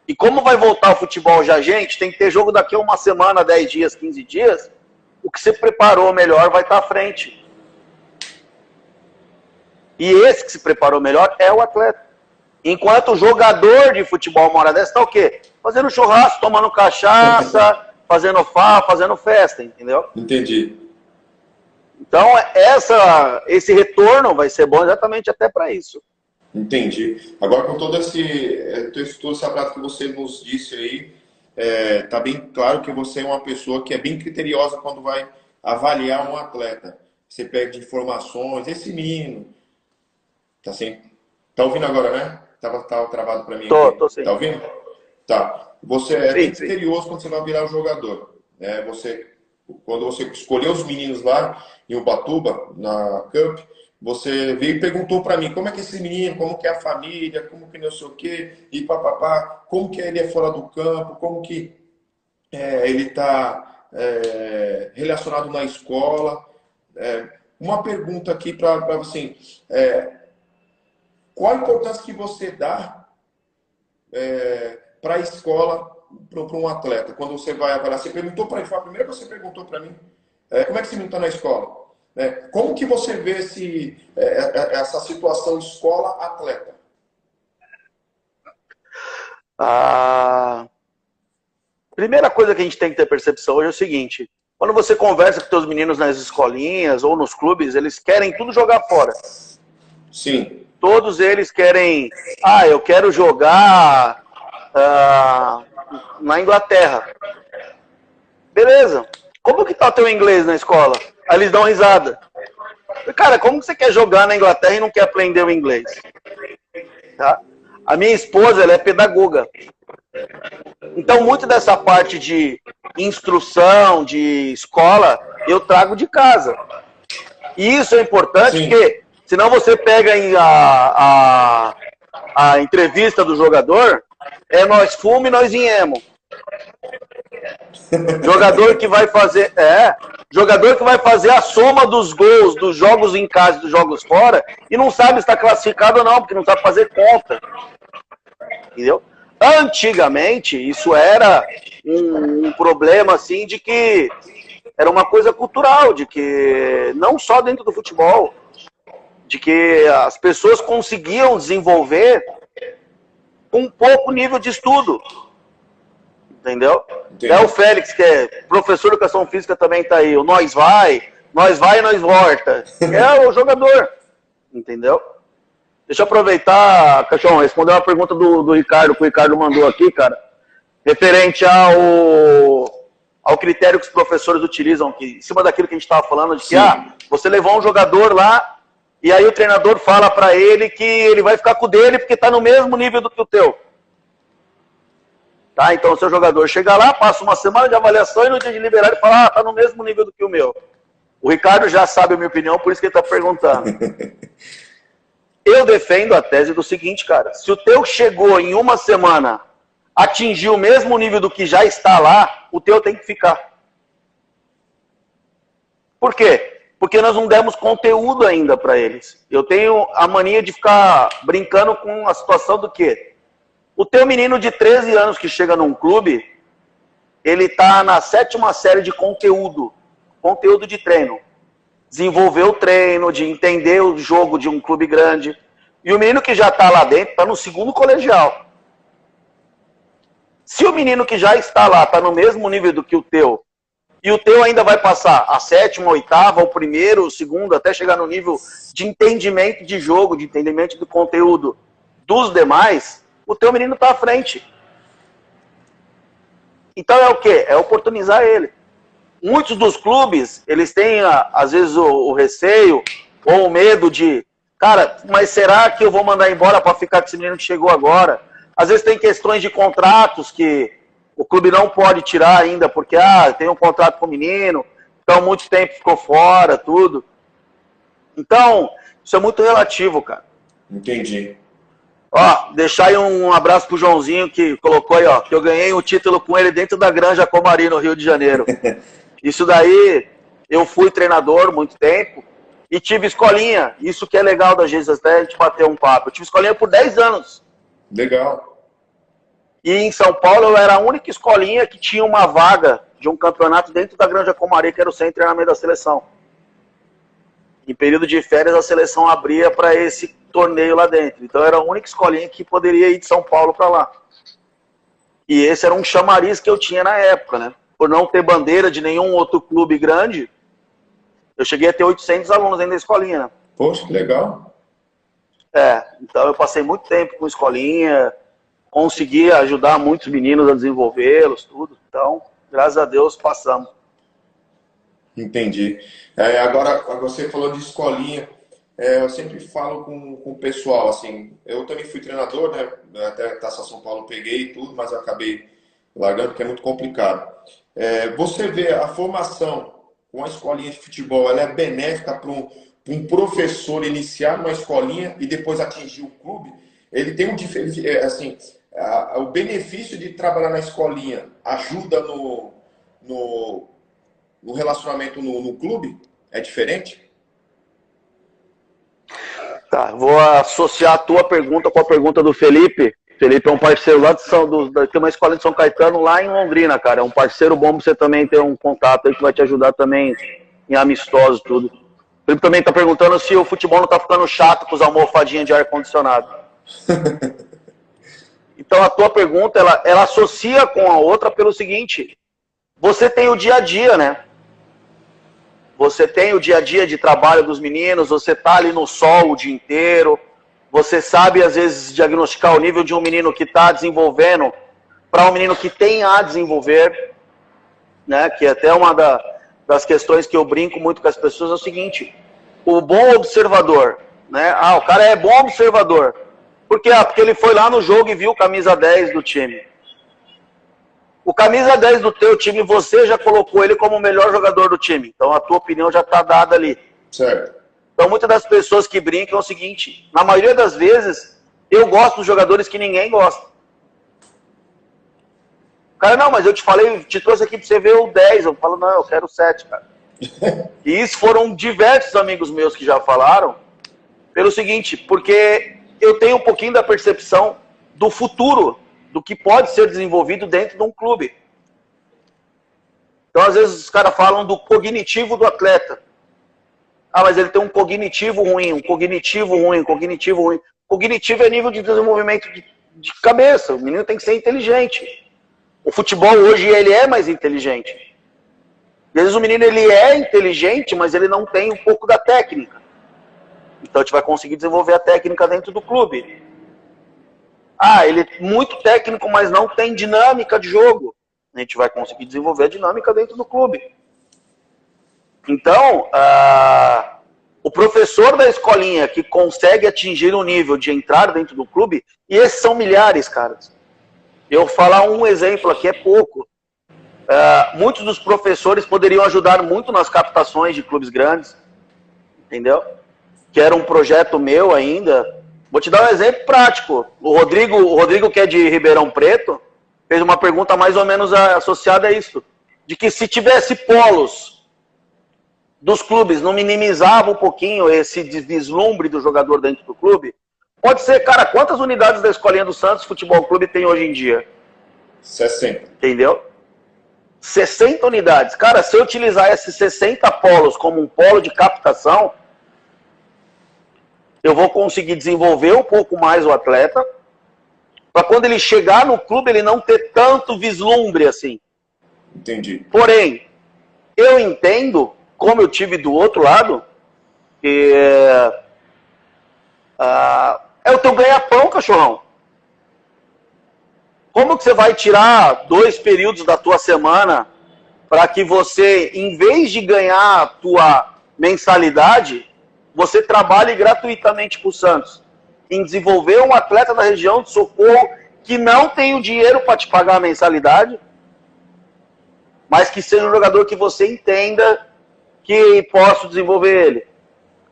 E como vai voltar ao futebol já, gente, tem que ter jogo daqui a uma semana, 10 dias, 15 dias, o que você preparou melhor vai estar à frente. E esse que se preparou melhor é o atleta. Enquanto o jogador de futebol uma hora dessa está o quê? Fazendo churrasco, tomando cachaça, fazendo fazendo festa, entendeu? Entendi. Então, esse retorno vai ser bom exatamente até para isso. Entendi. Agora, com todo esse aparato que você nos disse aí, tá bem claro que você é uma pessoa que é bem criteriosa quando vai avaliar um atleta. Você pede informações, esse menino, tá ouvindo agora, né? Tava travado para mim. Tô sim. Tá ouvindo? Tá. Você é bem criterioso quando você vai virar o jogador. Né? Quando você escolheu os meninos lá em Ubatuba, na Cup, você veio e perguntou para mim como é que esse menino, como que é a família, como que não sei o quê, e papapá, como que ele é fora do campo, como que ele está relacionado na escola. Uma pergunta aqui para você. Qual a importância que você dá para a escola, para um atleta, quando você vai avaliar? Você perguntou para ele, foi a primeira que você perguntou para mim, como é que esse menino está na escola? Como que você vê essa situação escola-atleta? A primeira coisa que a gente tem que ter percepção hoje é o seguinte: quando você conversa com seus meninos nas escolinhas ou nos clubes, eles querem tudo jogar fora. Sim. Todos eles querem, eu quero jogar na Inglaterra. Beleza. Como que tá o teu inglês na escola? Aí eles dão risada. Cara, como que você quer jogar na Inglaterra e não quer aprender o inglês? Tá? A minha esposa, ela é pedagoga. Então, muito dessa parte de instrução, de escola, eu trago de casa. E isso é importante, Sim. porque senão você pega a entrevista do jogador, é nós fumo e nós viemos. Jogador que vai fazer a soma dos gols dos jogos em casa e dos jogos fora e não sabe se está classificado ou não, porque não sabe fazer conta. Entendeu? Antigamente, isso era um problema assim de que era uma coisa cultural, de que não só dentro do futebol, de que as pessoas conseguiam desenvolver com pouco nível de estudo. Entendeu? É o Félix, que é professor de educação física, também está aí. O nós vai e nós volta. É o jogador. Entendeu? Deixa eu aproveitar, Cachorro, responder uma pergunta do Ricardo, que o Ricardo mandou aqui, cara, referente ao critério que os professores utilizam, que, em cima daquilo que a gente estava falando, de que você levou um jogador lá e aí o treinador fala para ele que ele vai ficar com o dele porque está no mesmo nível do que o teu. Tá? Então o seu jogador chega lá, passa uma semana de avaliação e no dia de liberar ele fala, tá no mesmo nível do que o meu. O Ricardo já sabe a minha opinião, por isso que ele está perguntando. Eu defendo a tese do seguinte, cara, se o teu chegou em uma semana, atingiu o mesmo nível do que já está lá, o teu tem que ficar. Por quê? Porque nós não demos conteúdo ainda para eles. Eu tenho a mania de ficar brincando com a situação do quê? O teu menino de 13 anos que chega num clube, ele está na 7ª série de conteúdo de treino. Desenvolver o treino, de entender o jogo de um clube grande. E o menino que já está lá dentro está no 2º colegial. Se o menino que já está lá está no mesmo nível do que o teu, e o teu ainda vai passar a 7ª, a 8ª, o 1º, o 2º, até chegar no nível de entendimento de jogo, de entendimento do conteúdo dos demais, o teu menino está à frente. Então é o quê? É oportunizar ele. Muitos dos clubes, eles têm, às vezes, o receio ou o medo de, cara, mas será que eu vou mandar embora para ficar com esse menino que chegou agora? Às vezes tem questões de contratos que o clube não pode tirar ainda, porque tem um contrato com o menino, então muito tempo ficou fora, tudo. Então, isso é muito relativo, cara. Entendi. Ó, deixar aí um abraço pro Joãozinho, que colocou aí, ó, que eu ganhei um título com ele dentro da Granja Comari, no Rio de Janeiro. Isso daí, eu fui treinador muito tempo e tive escolinha. Isso que é legal da gente, até a gente bater um papo. Eu tive escolinha por 10 anos. Legal. E em São Paulo eu era a única escolinha que tinha uma vaga de um campeonato dentro da Granja Comari, que era o centro de treinamento da seleção. Em período de férias, a seleção abria para esse torneio lá dentro. Então era a única escolinha que poderia ir de São Paulo para lá. E esse era um chamariz que eu tinha na época, né? Por não ter bandeira de nenhum outro clube grande, eu cheguei a ter 800 alunos dentro da escolinha, né? Poxa, que legal. Então eu passei muito tempo com escolinha, consegui ajudar muitos meninos a desenvolvê-los, tudo. Então, graças a Deus, passamos. Entendi. Agora, você falou de escolinha. Eu sempre falo com o pessoal, assim, eu também fui treinador, né? Até Taça São Paulo peguei e tudo, mas eu acabei largando porque é muito complicado. Você vê a formação com a escolinha de futebol, ela é benéfica para um professor iniciar numa escolinha e depois atingir o clube? Ele tem assim, o benefício de trabalhar na escolinha ajuda no relacionamento no clube? É diferente? Tá, vou associar a tua pergunta com a pergunta do Felipe. Felipe é um parceiro lá tem uma escola de São Caetano lá em Londrina, cara. É um parceiro bom pra você também ter um contato aí que vai te ajudar também em amistosos e tudo. O Felipe também tá perguntando se o futebol não tá ficando chato com as almofadinhas de ar-condicionado. Então a tua pergunta, ela associa com a outra pelo seguinte: você tem o dia a dia, né? Você tem o dia a dia de trabalho dos meninos, você tá ali no sol o dia inteiro, você sabe às vezes diagnosticar o nível de um menino que está desenvolvendo para um menino que tem a desenvolver, né? Que é até uma das questões que eu brinco muito com as pessoas é o seguinte: o bom observador, né? O cara é bom observador, Por quê? Porque ele foi lá no jogo e viu o camisa 10 do time. O camisa 10 do teu time, você já colocou ele como o melhor jogador do time. Então a tua opinião já está dada ali. Certo. Então muitas das pessoas que brincam é o seguinte, na maioria das vezes, eu gosto dos jogadores que ninguém gosta. O cara, não, mas eu te falei, te trouxe aqui para você ver o 10. Eu falo, não, eu quero o 7, cara. E isso foram diversos amigos meus que já falaram, pelo seguinte, porque eu tenho um pouquinho da percepção do futuro, do que pode ser desenvolvido dentro de um clube. Então, às vezes, os caras falam do cognitivo do atleta. Ah, mas ele tem um cognitivo ruim, um cognitivo ruim, um cognitivo ruim. Cognitivo é nível de desenvolvimento de cabeça. O menino tem que ser inteligente. O futebol hoje, ele é mais inteligente. Às vezes o menino, ele é inteligente, mas ele não tem um pouco da técnica. Então, a gente vai conseguir desenvolver a técnica dentro do clube. Ah, ele é muito técnico, mas não tem dinâmica de jogo. A gente vai conseguir desenvolver a dinâmica dentro do clube. Então, o professor da escolinha que consegue atingir o nível de entrar dentro do clube, e esses são milhares, caras. Eu vou falar um exemplo aqui, é pouco. Muitos dos professores poderiam ajudar muito nas captações de clubes grandes, entendeu? Que era um projeto meu ainda. Vou te dar um exemplo prático. O Rodrigo, que é de Ribeirão Preto, fez uma pergunta mais ou menos associada a isso. De que se tivesse polos dos clubes, não minimizava um pouquinho esse vislumbre do jogador dentro do clube? Pode ser, cara, quantas unidades da Escolinha do Santos Futebol Clube tem hoje em dia? 60. Entendeu? 60 unidades. Cara, se eu utilizar esses 60 polos como um polo de captação, eu vou conseguir desenvolver um pouco mais o atleta, para quando ele chegar no clube, ele não ter tanto vislumbre assim. Entendi. Porém, eu entendo, como eu tive do outro lado, que é o teu ganha-pão, cachorrão. Como que você vai tirar 2 períodos da tua semana para que você, em vez de ganhar a tua mensalidade, você trabalhe gratuitamente para o Santos, em desenvolver um atleta da região de Socorro que não tem o dinheiro para te pagar a mensalidade, mas que seja um jogador que você entenda que posso desenvolver ele.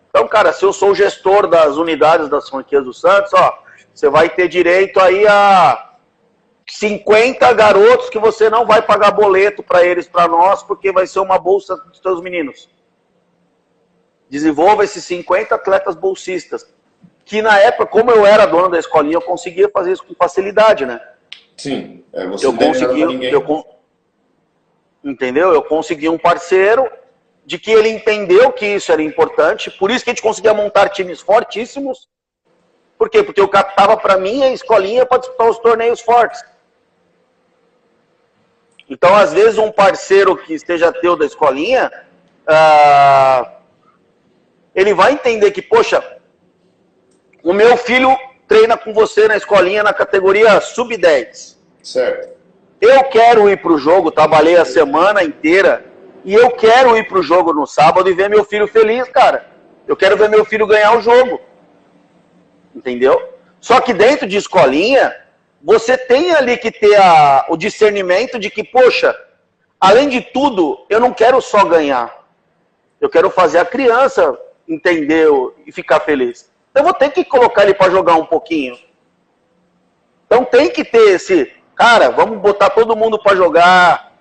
Então, cara, se eu sou o gestor das unidades das franquias do Santos, ó, você vai ter direito aí a 50 garotos que você não vai pagar boleto para eles, para nós, porque vai ser uma bolsa dos teus meninos. Desenvolva esses 50 atletas bolsistas. Que na época, como eu era dono da escolinha, eu conseguia fazer isso com facilidade, né? Sim, você eu conseguia, entendeu? Eu consegui um parceiro de que ele entendeu que isso era importante, por isso que a gente conseguia montar times fortíssimos. Por quê? Porque eu captava para mim a escolinha para disputar os torneios fortes. Então, às vezes, um parceiro que esteja teu da escolinha, ele vai entender que, poxa, o meu filho treina com você na escolinha na categoria sub-10. Certo. Eu quero ir para o jogo, trabalhei a semana inteira, e eu quero ir para o jogo no sábado e ver meu filho feliz, cara. Eu quero ver meu filho ganhar o jogo. Entendeu? Só que dentro de escolinha, você tem ali que ter o discernimento de que, poxa, além de tudo, eu não quero só ganhar. Eu quero fazer a criança entender e ficar feliz. Eu vou ter que colocar ele para jogar um pouquinho. Então tem que ter esse... Cara, vamos botar todo mundo para jogar.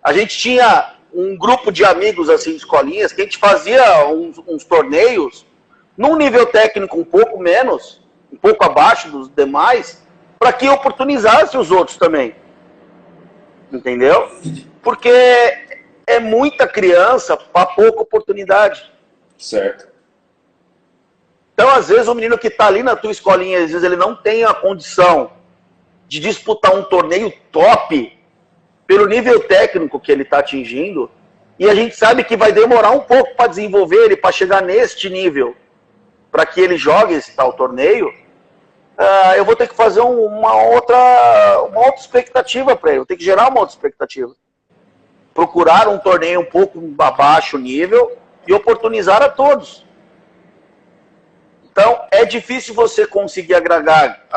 A gente tinha um grupo de amigos, assim, de escolinhas, que a gente fazia uns torneios num nível técnico um pouco menos, um pouco abaixo dos demais, para que oportunizasse os outros também. Entendeu? Porque é muita criança para pouca oportunidade. Certo. Então, às vezes, o menino que está ali na tua escolinha, às vezes ele não tem a condição de disputar um torneio top pelo nível técnico que ele está atingindo, e a gente sabe que vai demorar um pouco para desenvolver ele, para chegar neste nível, para que ele jogue esse tal torneio, eu vou ter que fazer uma outra expectativa para ele, eu tenho que gerar uma outra expectativa. Procurar um torneio um pouco abaixo nível e oportunizar a todos. Então, é difícil você conseguir agradar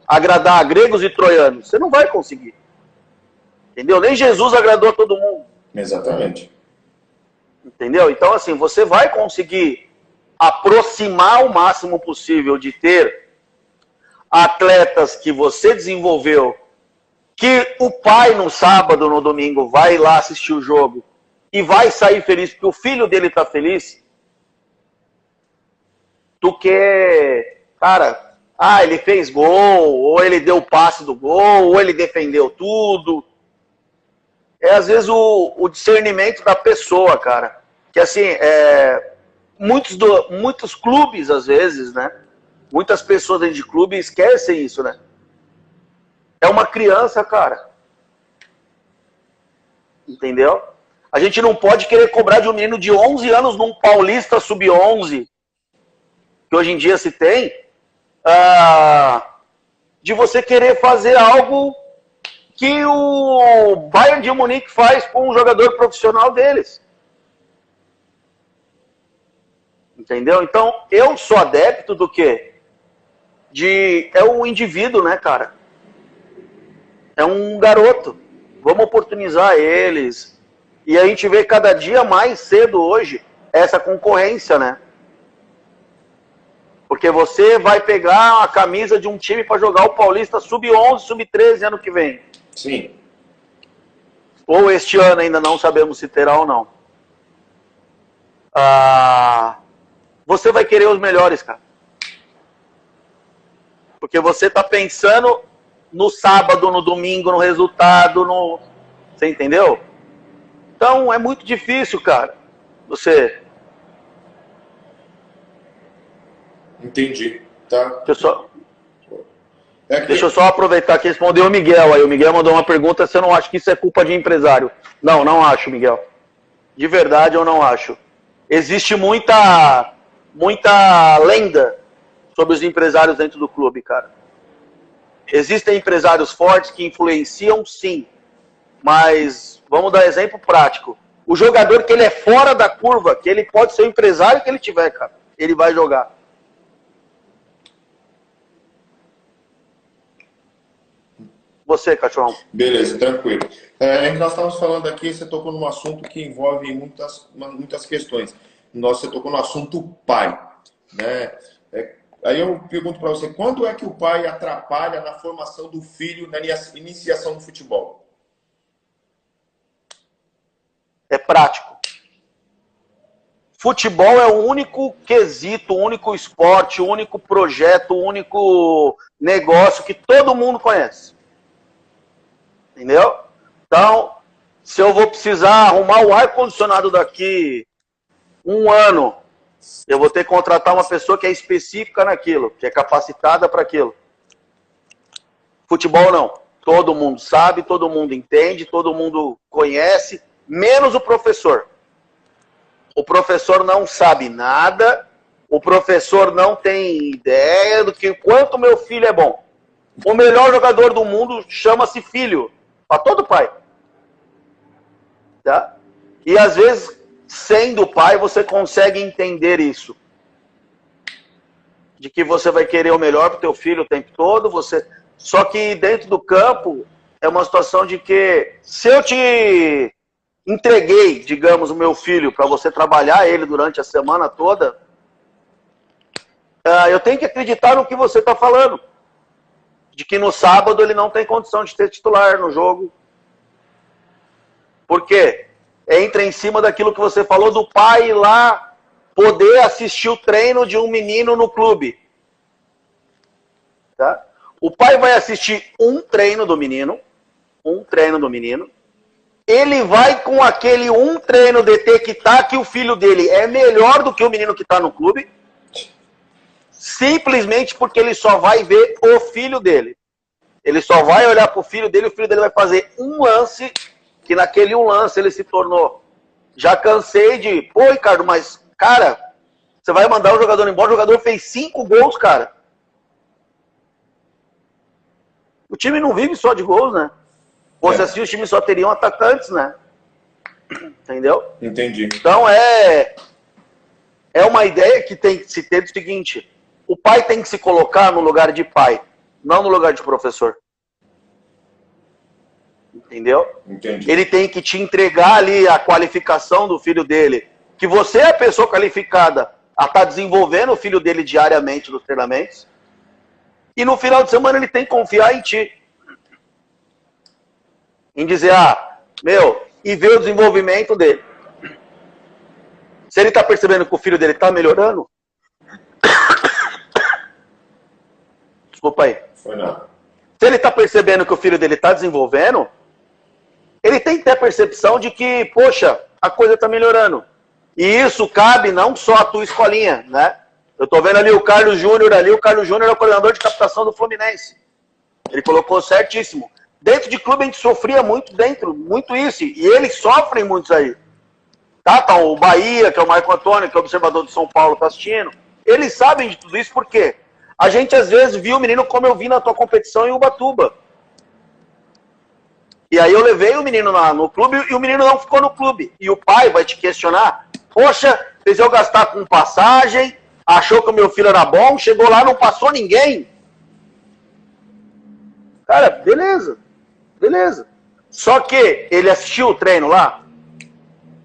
a gregos e troianos. Você não vai conseguir. Entendeu? Nem Jesus agradou a todo mundo. Exatamente. Entendeu? Então, assim, você vai conseguir aproximar o máximo possível de ter atletas que você desenvolveu, que o pai no sábado, no domingo, vai lá assistir o jogo e vai sair feliz porque o filho dele tá feliz, do que, cara, ele fez gol, ou ele deu o passe do gol, ou ele defendeu tudo. É, às vezes, o discernimento da pessoa, cara. Que, assim, muitos clubes, às vezes, né? Muitas pessoas dentro de clube esquecem isso, né? É uma criança, cara. Entendeu? A gente não pode querer cobrar de um menino de 11 anos num Paulista Sub-11, que hoje em dia se tem, de você querer fazer algo que o Bayern de Munique faz com um jogador profissional deles. Entendeu? Então, eu sou adepto do quê? É um indivíduo, né, cara? É um garoto. Vamos oportunizar eles. E a gente vê cada dia mais cedo hoje essa concorrência, né? Porque você vai pegar a camisa de um time para jogar o Paulista Sub-11, Sub-13 ano que vem. Sim. Ou este ano ainda não sabemos se terá ou não. Você vai querer os melhores, cara. Porque você tá pensando no sábado, no domingo, no resultado, Você entendeu? Então é muito difícil, cara. Você... Entendi. Tá. Deixa eu só aproveitar que respondeu o Miguel. Aí o Miguel mandou uma pergunta: você não acha que isso é culpa de empresário? Não, não acho, Miguel. De verdade eu não acho. Existe muita lenda sobre os empresários dentro do clube, cara. Existem empresários fortes que influenciam, sim. Mas vamos dar exemplo prático. O jogador que ele é fora da curva, que ele pode ser o empresário que ele tiver, cara, ele vai jogar. Você, cachorrão. Beleza, tranquilo. Nós estávamos falando aqui, você tocou num assunto que envolve muitas questões. Você tocou no assunto pai, né? Aí eu pergunto para você, quando é que o pai atrapalha na formação do filho, na iniciação do futebol? É prático. Futebol é o único quesito, o único esporte, o único projeto, o único negócio que todo mundo conhece. Entendeu? Então, se eu vou precisar arrumar o ar-condicionado daqui um ano, eu vou ter que contratar uma pessoa que é específica naquilo, que é capacitada para aquilo. Futebol não. Todo mundo sabe, todo mundo entende, todo mundo conhece, menos o professor. O professor não sabe nada, o professor não tem ideia do que quanto meu filho é bom. O melhor jogador do mundo chama-se filho. Para todo pai. Tá? E às vezes, sendo pai, você consegue entender isso. De que você vai querer o melhor para o teu filho o tempo todo. Só que dentro do campo, é uma situação de que se eu te entreguei, digamos, o meu filho para você trabalhar ele durante a semana toda, eu tenho que acreditar no que você está falando. De que no sábado ele não tem condição de ser titular no jogo. Por quê? Entra em cima daquilo que você falou do pai ir lá poder assistir o treino de um menino no clube. Tá? O pai vai assistir um treino do menino, ele vai com aquele um treino detectar que o filho dele é melhor do que o menino que está no clube, simplesmente porque ele só vai ver o filho dele. Ele só vai olhar para o filho dele, vai fazer um lance, que naquele um lance ele se tornou. Já cansei de... Pô, Ricardo, mas, cara, você vai mandar o jogador embora, o jogador fez 5 gols, cara. O time não vive só de gols, né? Você assim, os times só teriam atacantes, né? Entendeu? Entendi. Então é é uma ideia que tem que se ter do seguinte: o pai tem que se colocar no lugar de pai, não no lugar de professor. Entendeu? Entendi. Ele tem que te entregar ali a qualificação do filho dele, que você é a pessoa qualificada a estar desenvolvendo o filho dele diariamente nos treinamentos, e no final de semana ele tem que confiar em ti. Em dizer, e ver o desenvolvimento dele. Se ele está percebendo que o filho dele está melhorando... Desculpa aí. Foi nada. Se ele está percebendo que o filho dele está desenvolvendo, ele tem que ter a percepção de que, poxa, a coisa está melhorando. E isso cabe não só à tua escolinha, né? Eu estou vendo ali o Carlos Júnior ali, o Carlos Júnior é o coordenador de captação do Fluminense. Ele colocou certíssimo. Dentro de clube a gente sofria muito isso, e eles sofrem muito aí. Tá, o Bahia, que é o Marco Antônio, que é o observador de São Paulo, tá assistindo. Eles sabem de tudo isso, por quê? A gente às vezes viu o menino como eu vi na tua competição em Ubatuba. E aí eu levei o menino no clube e o menino não ficou no clube. E o pai vai te questionar, poxa, fez eu gastar com passagem, achou que o meu filho era bom, chegou lá, não passou ninguém. Cara, beleza. Só que ele assistiu o treino lá,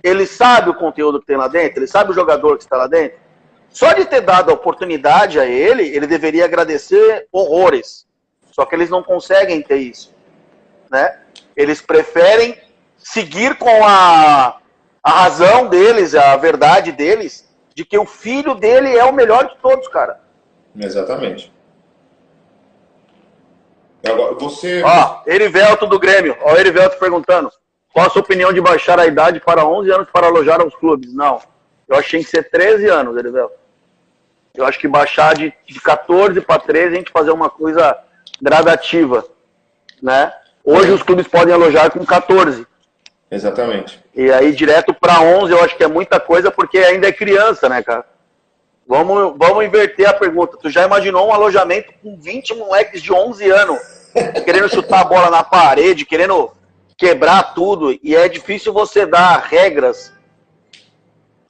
ele sabe o conteúdo que tem lá dentro, ele sabe o jogador que está lá dentro. Só de ter dado a oportunidade a ele deveria agradecer horrores. Só que eles não conseguem ter isso, né? Eles preferem seguir com a razão deles, a verdade deles, de que o filho dele é o melhor de todos, cara. Exatamente. Agora, você... Erivelto do Grêmio. Ó, Erivelto perguntando, qual a sua opinião de baixar a idade para 11 anos para alojar aos clubes? Não. Eu achei que ser 13 anos, Erivelto. Eu acho que baixar de 14 para 13, a gente fazer uma coisa gradativa, né? Hoje os clubes podem alojar com 14. Exatamente. E aí direto para 11 eu acho que é muita coisa, porque ainda é criança, né, cara? Vamos inverter a pergunta. Tu já imaginou um alojamento com 20 moleques de 11 anos, querendo chutar a bola na parede, querendo quebrar tudo, e é difícil você dar regras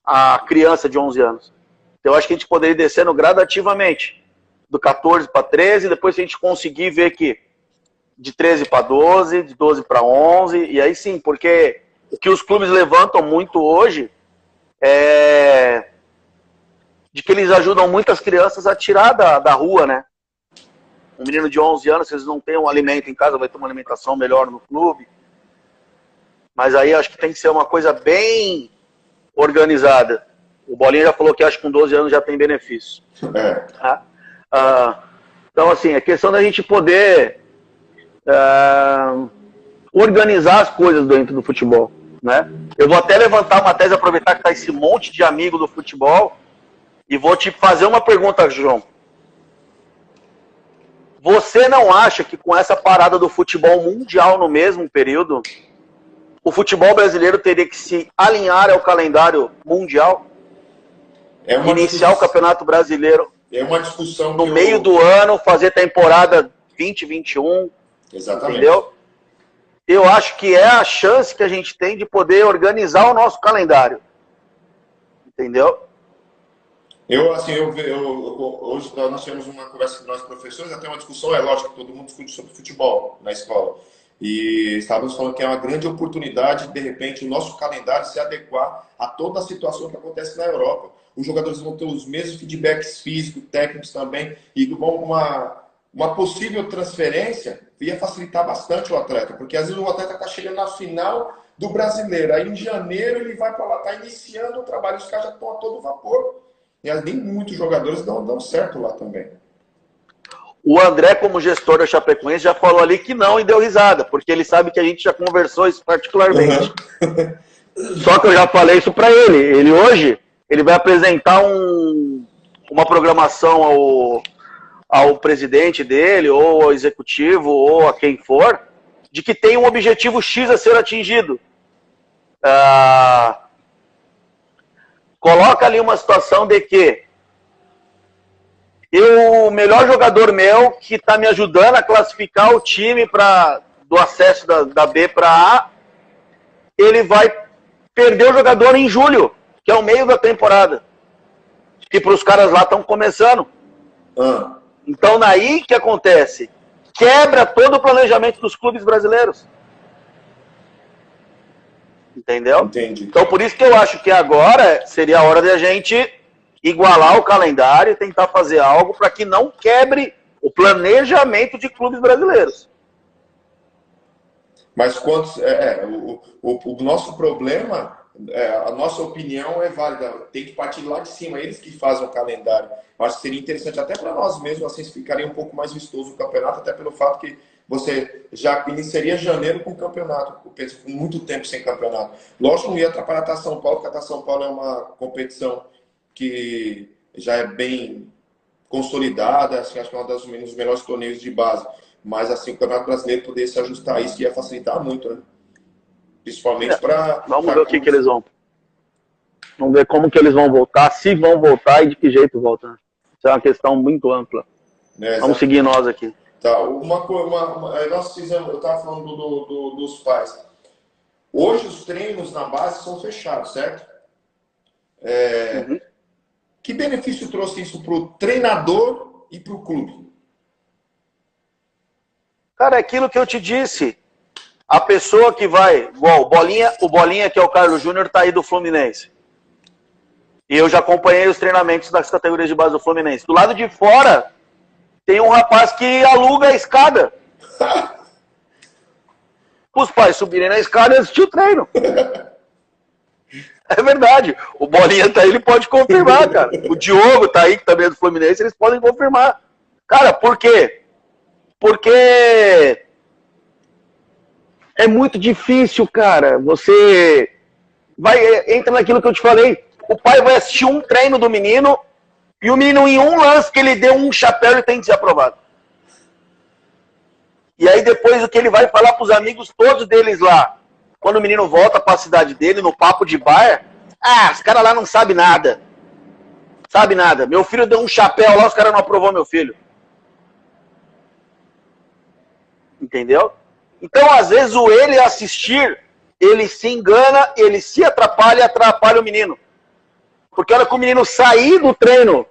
à criança de 11 anos. Então eu acho que a gente poderia ir descendo gradativamente, do 14 para 13, depois se a gente conseguir ver que de 13 para 12, de 12 para 11, e aí sim, porque o que os clubes levantam muito hoje é de que eles ajudam muitas crianças a tirar da rua, né? Um menino de 11 anos, se eles não têm um alimento em casa, vai ter uma alimentação melhor no clube. Mas aí acho que tem que ser uma coisa bem organizada. O Bolinha já falou que acho que com 12 anos já tem benefício. Então, assim, é questão da gente poder organizar as coisas dentro do futebol, né? Eu vou até levantar uma tese, aproveitar que tá esse monte de amigo do futebol, e vou te fazer uma pergunta, João. Você não acha que com essa parada do futebol mundial no mesmo período, o futebol brasileiro teria que se alinhar ao calendário mundial? Iniciar o Campeonato Brasileiro uma discussão no meio do ano, fazer temporada 2021. Exatamente. Entendeu? Eu acho que é a chance que a gente tem de poder organizar o nosso calendário. Entendeu? Hoje nós tivemos uma conversa com nós professores, até uma discussão, é lógico que todo mundo discute sobre futebol na escola. E estávamos falando que é uma grande oportunidade, de repente, o nosso calendário se adequar a toda a situação que acontece na Europa. Os jogadores vão ter os mesmos feedbacks físicos, técnicos também, e uma possível transferência ia facilitar bastante o atleta, porque às vezes o atleta está chegando na final do brasileiro, aí em janeiro ele vai para lá, está iniciando o trabalho, os caras já estão a todo vapor. E nem muitos jogadores dão certo lá também. O André, como gestor da Chapecoense, já falou ali que não e deu risada, porque ele sabe que a gente já conversou isso particularmente. Só que eu já falei isso para ele. Ele hoje, ele vai apresentar uma programação ao presidente dele, ou ao executivo, ou a quem for, de que tem um objetivo X a ser atingido. Coloca ali uma situação de que o melhor jogador meu, que está me ajudando a classificar o time do acesso da B para A, ele vai perder o jogador em julho, que é o meio da temporada. que para os caras lá estão começando. Então, daí que acontece? Quebra todo o planejamento dos clubes brasileiros. Entendeu? Entendi. Então, por isso que eu acho que agora seria a hora de a gente igualar o calendário e tentar fazer algo para que não quebre o planejamento de clubes brasileiros. Mas quantos... o nosso problema, a nossa opinião é válida. Tem que partir lá de cima, eles que fazem o calendário. Acho que seria interessante até para nós mesmos, assim ficaria um pouco mais vistoso o campeonato, até pelo fato que você já iniciaria janeiro com o campeonato, eu penso, com muito tempo sem campeonato. Lógico, não ia atrapalhar a São Paulo, porque a São Paulo é uma competição que já é bem consolidada, assim, acho que é um dos melhores torneios de base. Mas assim, o Campeonato Brasileiro poderia se ajustar a isso, que ia facilitar muito, né? Principalmente para... Vamos ver o que eles vão. Vamos ver como que eles vão voltar, se vão voltar e de que jeito voltam. Isso é uma questão muito ampla. Vamos seguir nós aqui. Tá, nós fizemos, eu estava falando dos pais. Hoje os treinos na base são fechados, certo? Que benefício trouxe isso para o treinador e para o clube? Cara, é aquilo que eu te disse. A pessoa que vai, igual o Bolinha, que é o Carlos Júnior, está aí do Fluminense. E eu já acompanhei os treinamentos das categorias de base do Fluminense. Do lado de fora, tem um rapaz que aluga a escada. Os pais subirem na escada e assistir o treino. É verdade. O Bolinha tá aí, ele pode confirmar, cara. O Diogo tá aí, que também é do Fluminense, eles podem confirmar. Cara, por quê? Porque é muito difícil, cara. Você entra naquilo que eu te falei. O pai vai assistir um treino do menino e o menino, em um lance que ele deu um chapéu, ele tem que ser aprovado. E aí depois o que ele vai falar pros amigos todos deles lá, quando o menino volta pra cidade dele, no papo de bar, os caras lá não sabem nada. Sabe nada. Meu filho deu um chapéu lá, os caras não aprovou meu filho. Entendeu? Então, às vezes, ele assistir, ele se engana, ele se atrapalha e atrapalha o menino. Porque a hora que o menino sair do treino,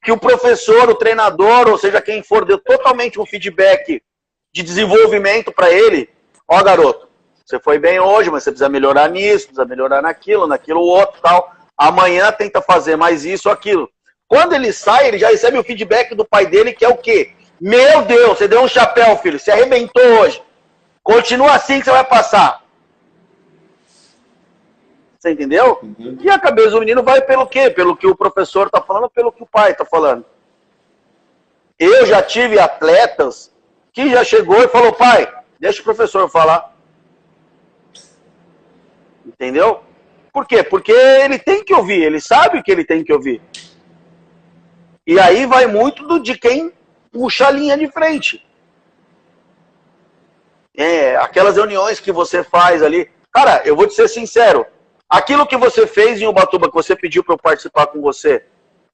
que o professor, o treinador, ou seja, quem for, deu totalmente um feedback de desenvolvimento para ele, garoto, você foi bem hoje, mas você precisa melhorar nisso, precisa melhorar naquilo outro, tal. Amanhã tenta fazer mais isso, aquilo. Quando ele sai, ele já recebe o feedback do pai dele, que é o quê? Meu Deus, você deu um chapéu, filho, você arrebentou hoje. Continua assim que você vai passar. Você entendeu? E a cabeça do menino vai pelo quê? Pelo que o professor está falando, pelo que o pai está falando. Eu já tive atletas que já chegou e falou, pai, deixa o professor falar. Entendeu? Por quê? Porque ele tem que ouvir, ele sabe o que ele tem que ouvir. E aí vai muito de quem puxa a linha de frente. Aquelas reuniões que você faz ali. Cara, eu vou te ser sincero. Aquilo que você fez em Ubatuba, que você pediu para eu participar com você,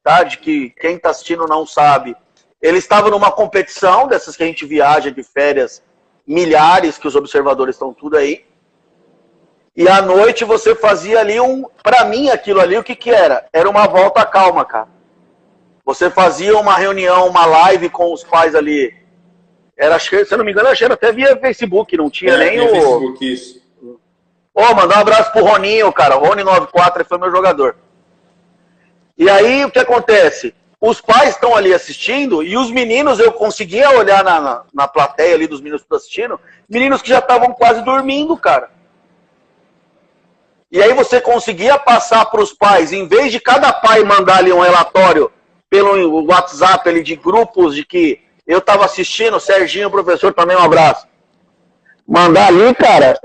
tá? De que quem está assistindo não sabe. Ele estava numa competição, dessas que a gente viaja de férias, milhares, que os observadores estão tudo aí. E à noite você fazia ali pra mim aquilo ali, o que que era? Era uma volta calma, cara. Você fazia uma reunião, uma live com os pais ali. Era, se eu não me engano, era até via Facebook, não tinha nem o... Facebook, isso. Mandar um abraço pro Roninho, cara. Rony94, ele foi meu jogador. E aí, o que acontece? Os pais estão ali assistindo e os meninos, eu conseguia olhar na plateia ali dos meninos que estão assistindo, meninos que já estavam quase dormindo, cara. E aí você conseguia passar para os pais, em vez de cada pai mandar ali um relatório pelo WhatsApp ali de grupos de que eu estava assistindo, Serginho, professor, também um abraço. Mandar ali, cara,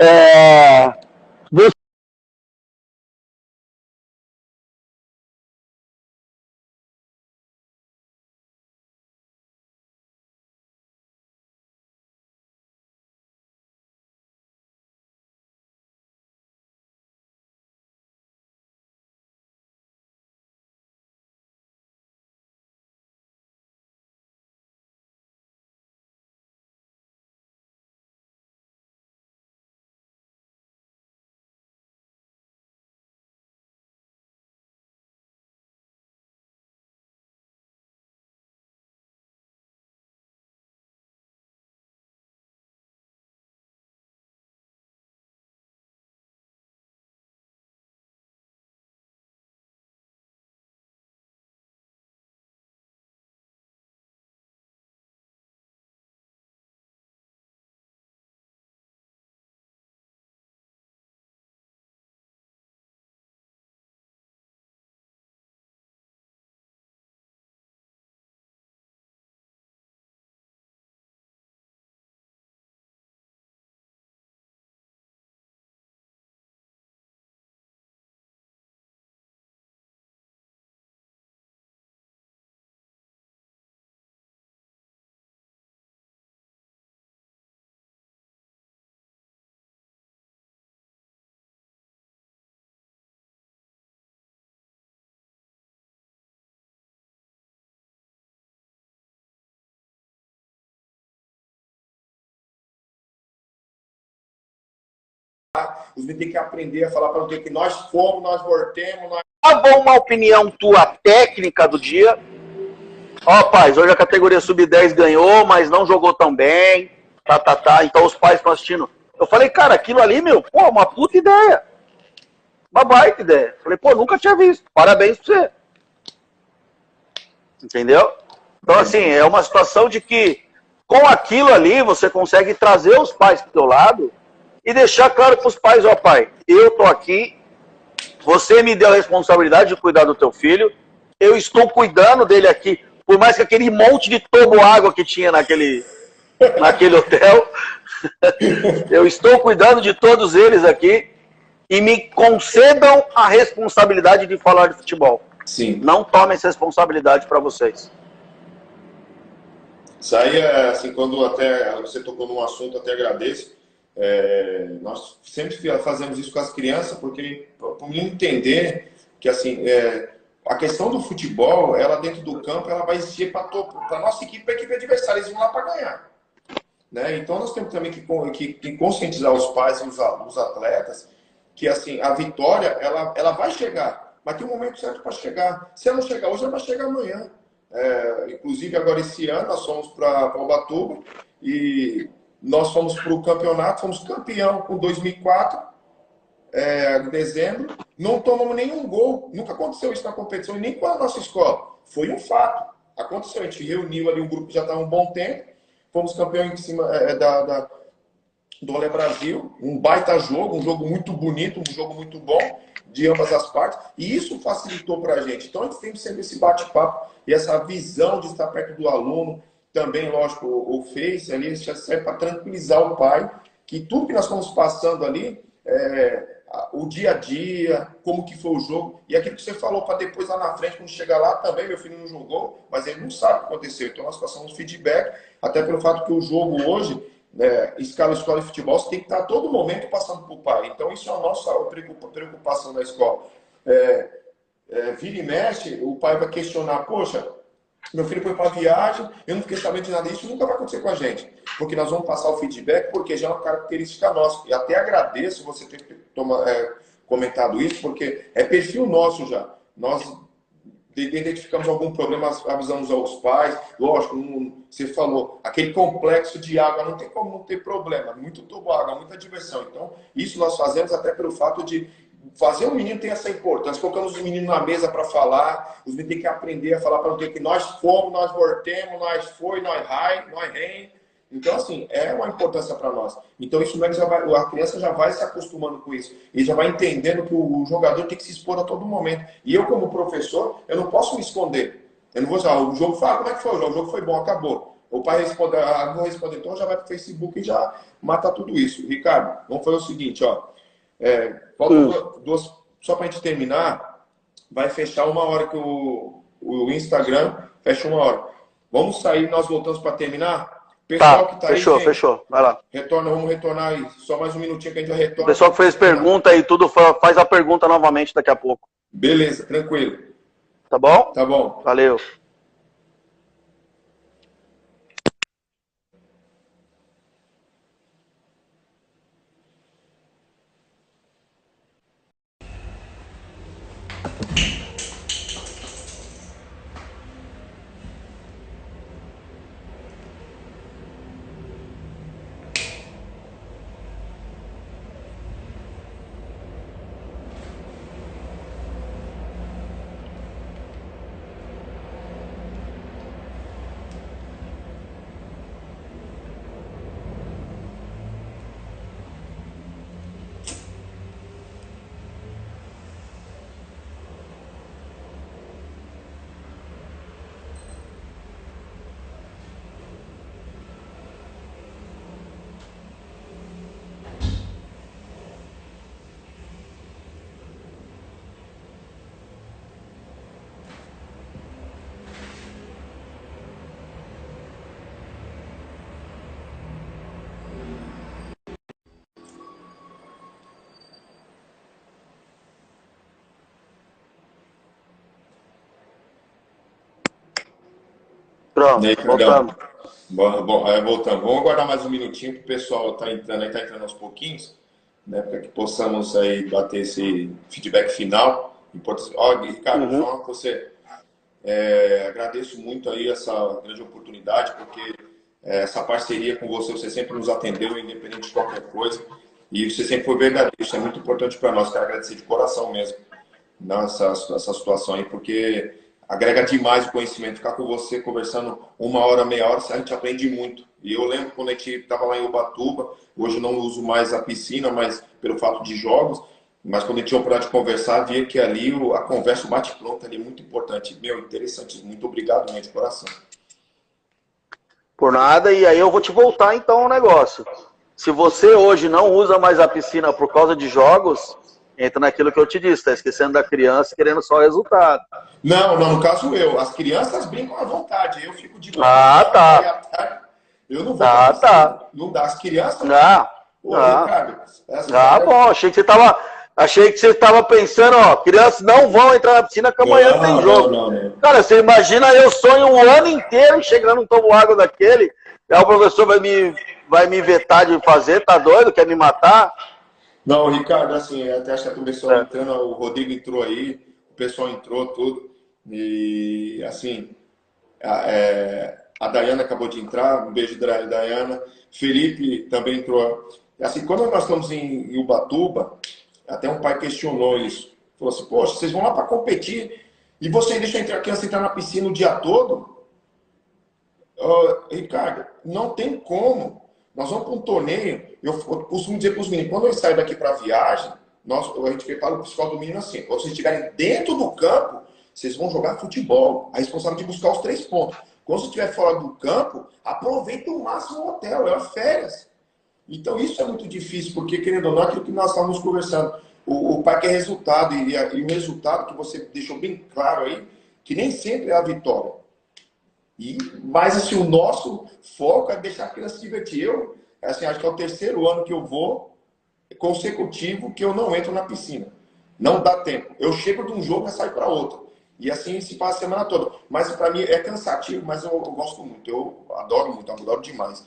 os meninos têm que aprender a falar para o que nós fomos, nós voltemos, nós... Dá uma opinião tua técnica do dia. Ó, pais, hoje a categoria sub-10 ganhou, mas não jogou tão bem. Então os pais estão assistindo. Eu falei, cara, aquilo ali, meu, pô, uma puta ideia. Uma baita ideia. Falei, pô, nunca tinha visto. Parabéns pra você. Entendeu? Então, assim, é uma situação de que com aquilo ali você consegue trazer os pais pro teu lado e deixar claro pros pais, ó, pai, eu tô aqui, você me deu a responsabilidade de cuidar do teu filho, eu estou cuidando dele aqui, por mais que aquele monte de toboágua que tinha naquele hotel, eu estou cuidando de todos eles aqui e me concedam a responsabilidade de falar de futebol. Sim. Não tomem essa responsabilidade para vocês. Isso aí é assim, quando até você tocou num assunto, até agradeço. Nós sempre fazemos isso com as crianças, porque para mim entender que assim, a questão do futebol, ela dentro do campo, ela vai existir para a nossa equipe, para a equipe adversária, eles vão lá para ganhar. Né? Então nós temos também que conscientizar os pais e os atletas que assim, a vitória ela vai chegar, mas tem um momento certo para chegar. Se ela não chegar hoje, ela vai chegar amanhã. Inclusive agora esse ano nós fomos para Ubatuba e nós fomos para o campeonato, fomos campeão com 2004, em dezembro, não tomamos nenhum gol, nunca aconteceu isso na competição, e nem com a nossa escola, foi um fato, aconteceu, a gente reuniu ali um grupo que já estava um bom tempo, fomos campeão em cima do Olé Brasil, um baita jogo, um jogo muito bonito, um jogo muito bom, de ambas as partes, e isso facilitou para a gente. Então a gente tem sempre esse bate-papo e essa visão de estar perto do aluno. Também, lógico, o Face ali já serve para tranquilizar o pai, que tudo que nós estamos passando ali, o dia a dia, como que foi o jogo, e aquilo que você falou para depois lá na frente, quando chegar lá também, meu filho não jogou, mas ele não sabe o que aconteceu. Então nós passamos feedback, até pelo fato que o jogo hoje, escola de futebol, você tem que estar a todo momento passando para o pai. Então isso é a nossa preocupação da escola. Vira e mexe, o pai vai questionar, poxa, meu filho foi para viagem, eu não fiquei sabendo de nada. Isso nunca vai acontecer com a gente, porque nós vamos passar o feedback, porque já é uma característica nossa. E até agradeço você ter comentado isso, porque é perfil nosso já. Nós identificamos algum problema, avisamos aos pais. Lógico, você falou, aquele complexo de água, não tem como não ter problema. Muito toboágua, muita diversão. Então, isso nós fazemos até pelo fato de fazer o menino ter essa importância. Colocamos os meninos na mesa para falar, os meninos têm que aprender a falar para não ter que nós fomos, nós voltemos, nós foi, nós rai, nós rei. Então, assim, é uma importância para nós. Então, isso a criança já vai se acostumando com isso. E já vai entendendo que o jogador tem que se expor a todo momento. E eu, como professor, eu não posso me esconder. Eu não vou dizer, o jogo foi, como é que foi? O jogo foi bom, acabou. O pai responde, não responde, então já vai para o Facebook e já mata tudo isso. Ricardo, vamos fazer o seguinte, ó. Faltam duas, só para a gente terminar, vai fechar 1 hora que o Instagram fecha 1 hora. Vamos sair, nós voltamos para terminar? Pessoal que tá fechou, aí, gente, fechou. Vai lá. vamos retornar aí. Só mais um minutinho que a gente já retorna. O pessoal que fez pergunta aí, tudo faz a pergunta novamente daqui a pouco. Beleza, tranquilo. Tá bom? Tá bom. Valeu. Pronto, Aí, voltamos. Voltamos. Vamos aguardar mais um minutinho, que o pessoal está entrando aos pouquinhos. né, para que possamos aí bater esse feedback final. Ricardo, vou falar com você. Agradeço muito aí essa grande oportunidade, porque essa parceria com você, você sempre nos atendeu, independente de qualquer coisa, e você sempre foi verdadeiro. Isso é muito importante para nós. Quero agradecer de coração mesmo nessa situação aí, porque agrega demais o conhecimento. Ficar com você conversando 1 hora, meia hora, a gente aprende muito. E eu lembro quando a gente estava lá em Ubatuba, hoje eu não uso mais a piscina, mas pelo fato de jogos, mas quando a gente tinha a oportunidade de conversar, via que ali a conversa, o bate-pronto ali é muito importante. Meu, interessante. Muito obrigado, meu, de coração. Por nada, e aí eu vou te voltar então ao negócio. Se você hoje não usa mais a piscina por causa de jogos, entra naquilo que eu te disse, tá esquecendo da criança querendo só o resultado. Não, no caso eu. As crianças brincam à vontade, eu fico de boa. Tá. Eu não vou pra piscina. Tá. Não dá. As crianças... Ricardo, bom, achei que você tava pensando, ó, crianças não vão entrar na piscina que amanhã tem jogo. Não. Cara, você imagina, eu sonho um ano inteiro chegando num tomo água daquele, aí o professor vai me vetar de fazer, tá doido? Quer me matar? Não, Ricardo, assim, até acho que começou entrando, o Rodrigo entrou aí, o pessoal entrou, tudo, e assim, a Dayana acabou de entrar, um beijo da Dayana, Felipe também entrou. Assim, quando nós estamos em Ubatuba, até um pai questionou isso. Falou assim, poxa, vocês vão lá para competir e você deixa a criança entrar na piscina o dia todo? Ricardo, não tem como. Nós vamos para um torneio, eu costumo dizer para os meninos, quando eles saem daqui para a viagem, a gente prepara o psicólogo do menino assim, quando vocês estiverem dentro do campo, vocês vão jogar futebol. A responsabilidade de buscar os 3 pontos. Quando você estiver fora do campo, aproveita o máximo o hotel, as férias. Então, isso é muito difícil, porque, querendo ou não, aquilo que nós estávamos conversando, o pai quer resultado, e o resultado que você deixou bem claro aí, que nem sempre é a vitória. Mas, assim, o nosso foco é deixar a criança se divertir. Eu, assim, acho que é o 3º ano que eu vou, consecutivo, que eu não entro na piscina. Não dá tempo. Eu chego de um jogo e saio para outro. E assim se passa a semana toda. Mas, para mim, é cansativo, mas eu gosto muito. Eu adoro muito, eu adoro demais.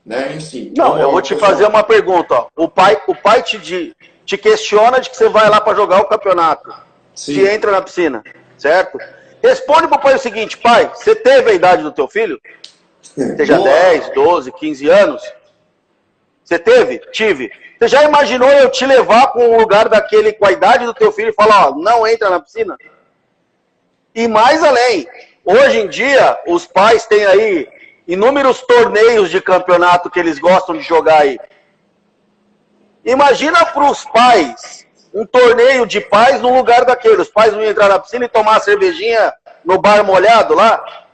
Né? Enfim, não, eu vou te fazer uma pergunta. Ó. O pai te questiona de que você vai lá para jogar o campeonato. Sim. Que entra na piscina, certo? Responde pro pai o seguinte, pai, você teve a idade do teu filho? Seja 10, 12, 15 anos? Você teve? Tive. Você já imaginou eu te levar para um lugar daquele com a idade do teu filho e falar, ó, não entra na piscina? E mais além, hoje em dia, os pais têm aí inúmeros torneios de campeonato que eles gostam de jogar aí. Imagina para os pais um torneio de pais no lugar daquele. Os pais vão entrar na piscina e tomar uma cervejinha no bar molhado lá.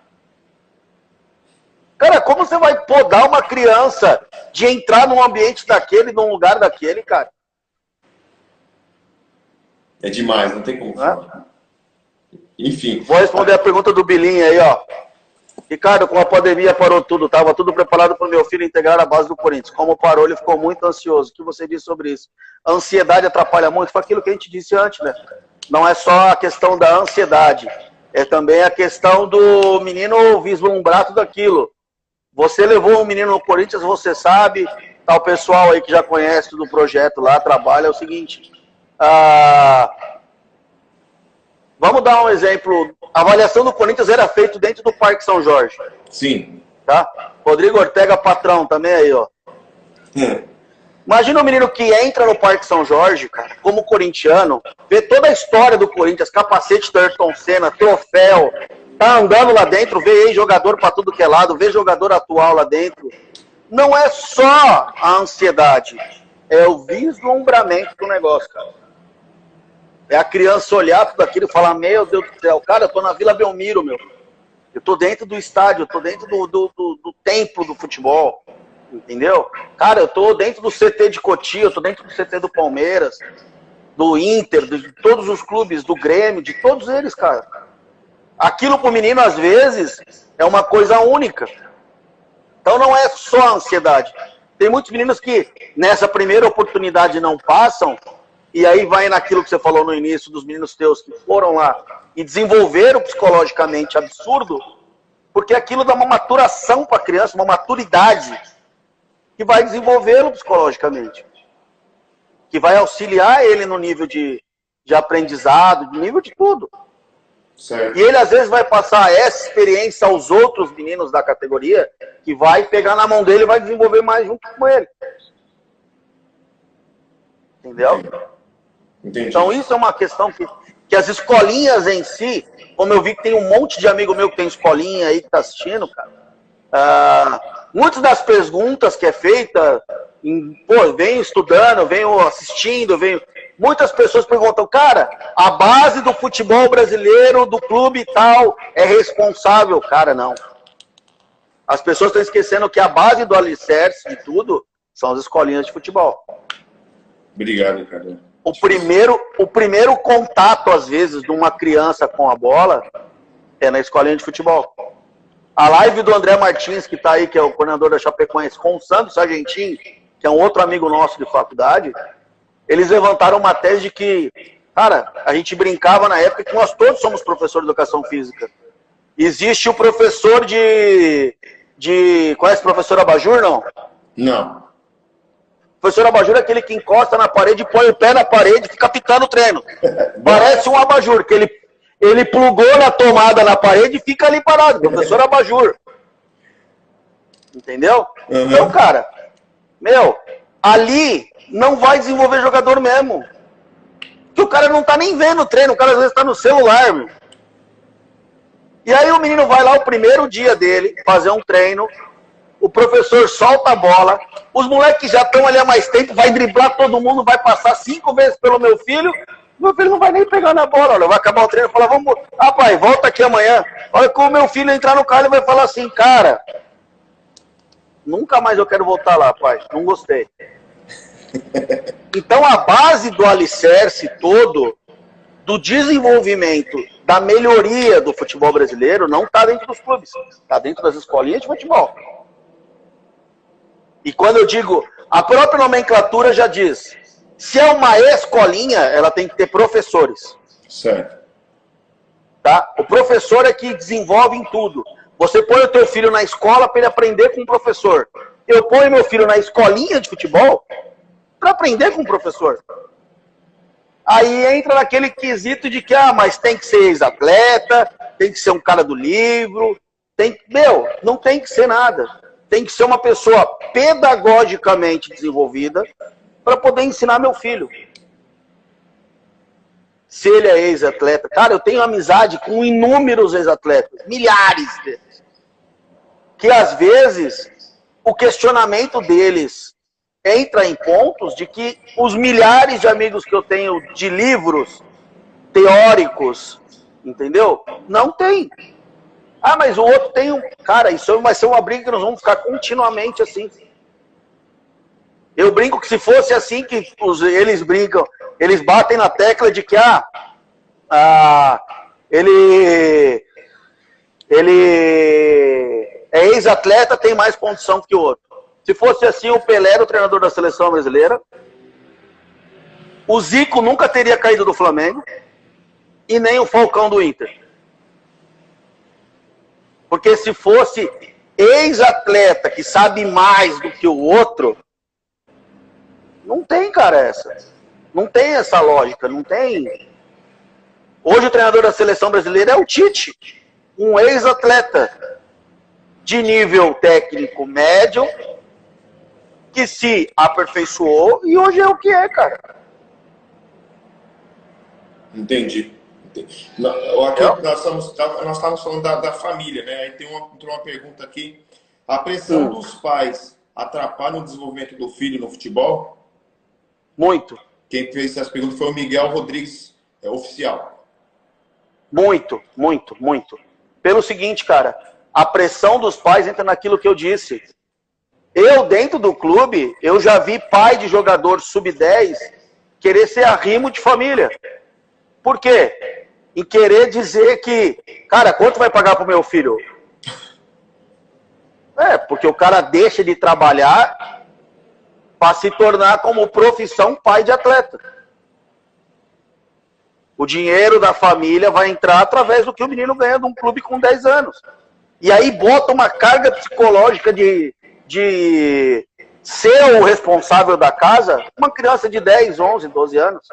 Cara, como você vai podar uma criança de entrar num ambiente daquele, num lugar daquele, cara? É demais, não tem como falar. Enfim. Vou responder a pergunta do Bilinho aí, ó. Ricardo, com a pandemia parou tudo, estava tudo preparado para o meu filho integrar a base do Corinthians. Como parou, ele ficou muito ansioso. O que você disse sobre isso? A ansiedade atrapalha muito, foi aquilo que a gente disse antes, né? Não é só a questão da ansiedade, é também a questão do menino vislumbrar tudo aquilo. Você levou um menino no Corinthians, você sabe, tá o pessoal aí que já conhece do projeto lá, trabalha, é o seguinte... Vamos dar um exemplo. A avaliação do Corinthians era feita dentro do Parque São Jorge. Sim. Tá? Rodrigo Ortega, patrão, também aí, ó. Imagina um menino que entra no Parque São Jorge, cara, como corintiano, vê toda a história do Corinthians, capacete do Ayrton Senna, troféu, tá andando lá dentro, vê ex-jogador pra tudo que é lado, vê jogador atual lá dentro. Não é só a ansiedade, é o vislumbramento do negócio, cara. É a criança olhar tudo aquilo e falar, meu Deus do céu, cara, eu tô na Vila Belmiro, meu. Eu tô dentro do estádio, eu tô dentro do templo do futebol, entendeu? Cara, eu tô dentro do CT de Cotia, eu tô dentro do CT do Palmeiras, do Inter, de todos os clubes, do Grêmio, de todos eles, cara. Aquilo pro menino, às vezes, é uma coisa única. Então não é só a ansiedade. Tem muitos meninos que, nessa primeira oportunidade, não passam. E aí vai naquilo que você falou no início dos meninos teus que foram lá e desenvolveram psicologicamente absurdo, porque aquilo dá uma maturação para a criança, uma maturidade que vai desenvolvê-lo psicologicamente. que vai auxiliar ele no nível de aprendizado, no nível de tudo. Certo. E ele, às vezes, vai passar essa experiência aos outros meninos da categoria, que vai pegar na mão dele e vai desenvolver mais junto com ele. Entendeu? Entendi. Então, isso é uma questão que as escolinhas em si, como eu vi que tem um monte de amigo meu que tem escolinha aí que tá assistindo, cara, muitas das perguntas que é feita, venho estudando, venho assistindo, muitas pessoas perguntam, cara, a base do futebol brasileiro, do clube e tal, é responsável? Cara, não. As pessoas estão esquecendo que a base do alicerce de tudo são as escolinhas de futebol. Obrigado, Ricardo. O primeiro contato, às vezes, de uma criança com a bola é na escolinha de futebol. A live do André Martins, que está aí, que é o coordenador da Chapecoense, com o Sandro Sargentin, que é um outro amigo nosso de faculdade, eles levantaram uma tese de que, cara, a gente brincava na época que nós todos somos professores de educação física. Existe o professor conhece o professor Abajur, não? Não. O professor Abajur é aquele que encosta na parede, põe o pé na parede e fica pitando o treino. Parece um abajur, que ele plugou na tomada na parede e fica ali parado. Professor Abajur. Entendeu? Uhum. Então, cara, ali não vai desenvolver jogador mesmo. Porque o cara não tá nem vendo o treino, o cara às vezes tá no celular, meu. E aí o menino vai lá o primeiro dia dele, fazer um treino, o professor solta a bola, os moleques já estão ali há mais tempo, vai driblar todo mundo, vai passar 5 vezes pelo meu filho não vai nem pegar na bola, olha, vai acabar o treino e falar, vamos, pai, volta aqui amanhã. Olha, quando o meu filho entrar no carro, ele vai falar assim, cara, nunca mais eu quero voltar lá, pai, não gostei. Então a base do alicerce todo, do desenvolvimento, da melhoria do futebol brasileiro, não está dentro dos clubes, está dentro das escolinhas de futebol. E quando eu digo, a própria nomenclatura já diz, se é uma escolinha, ela tem que ter professores. Certo. Tá? O professor é que desenvolve em tudo. Você põe o teu filho na escola para ele aprender com o professor. Eu ponho meu filho na escolinha de futebol para aprender com o professor. Aí entra naquele quesito de que, mas tem que ser ex-atleta, tem que ser um cara do livro, não tem que ser nada. Tem que ser uma pessoa pedagogicamente desenvolvida para poder ensinar meu filho. Se ele é ex-atleta. Cara, eu tenho amizade com inúmeros ex-atletas, milhares deles. Que às vezes o questionamento deles entra em pontos de que os milhares de amigos que eu tenho de livros teóricos, entendeu? Não tem. Mas o outro tem um... Cara, isso vai ser uma briga que nós vamos ficar continuamente assim. Eu brinco que se fosse assim que eles brincam, eles batem na tecla de que ele é ex-atleta, tem mais condição que o outro. Se fosse assim, o Pelé era o treinador da seleção brasileira, o Zico nunca teria caído do Flamengo e nem o Falcão do Inter. Porque se fosse ex-atleta que sabe mais do que o outro, não tem, cara, essa. Não tem essa lógica, não tem. Hoje o treinador da seleção brasileira é o Tite, um ex-atleta de nível técnico médio, que se aperfeiçoou e hoje é o que é, cara. Entendi. Nós estávamos falando da família, né? Aí tem uma pergunta aqui. A pressão dos pais atrapalha o desenvolvimento do filho no futebol? Muito. Quem fez essa pergunta foi o Miguel Rodrigues, oficial. Muito, muito, muito. Pelo seguinte, cara, a pressão dos pais entra naquilo que eu disse. Eu, dentro do clube, eu já vi pai de jogador sub-10 querer ser arrimo de família. Por quê? Em querer dizer que, cara, quanto vai pagar pro meu filho? Porque o cara deixa de trabalhar para se tornar como profissão pai de atleta. O dinheiro da família vai entrar através do que o menino ganha de um clube com 10 anos. E aí bota uma carga psicológica de ser o responsável da casa, uma criança de 10, 11, 12 anos.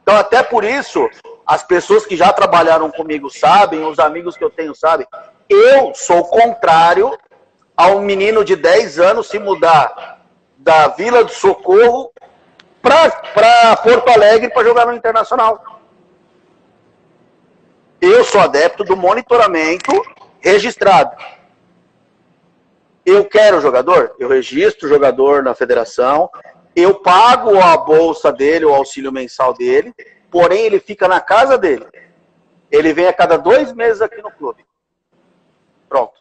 Então, até por isso, as pessoas que já trabalharam comigo sabem, os amigos que eu tenho sabem, eu sou contrário a um menino de 10 anos se mudar da Vila do Socorro para Porto Alegre para jogar no Internacional. Eu sou adepto do monitoramento registrado. Eu quero o jogador, eu registro o jogador na federação, eu pago a bolsa dele, o auxílio mensal dele, porém ele fica na casa dele. Ele vem a cada 2 meses aqui no clube. Pronto.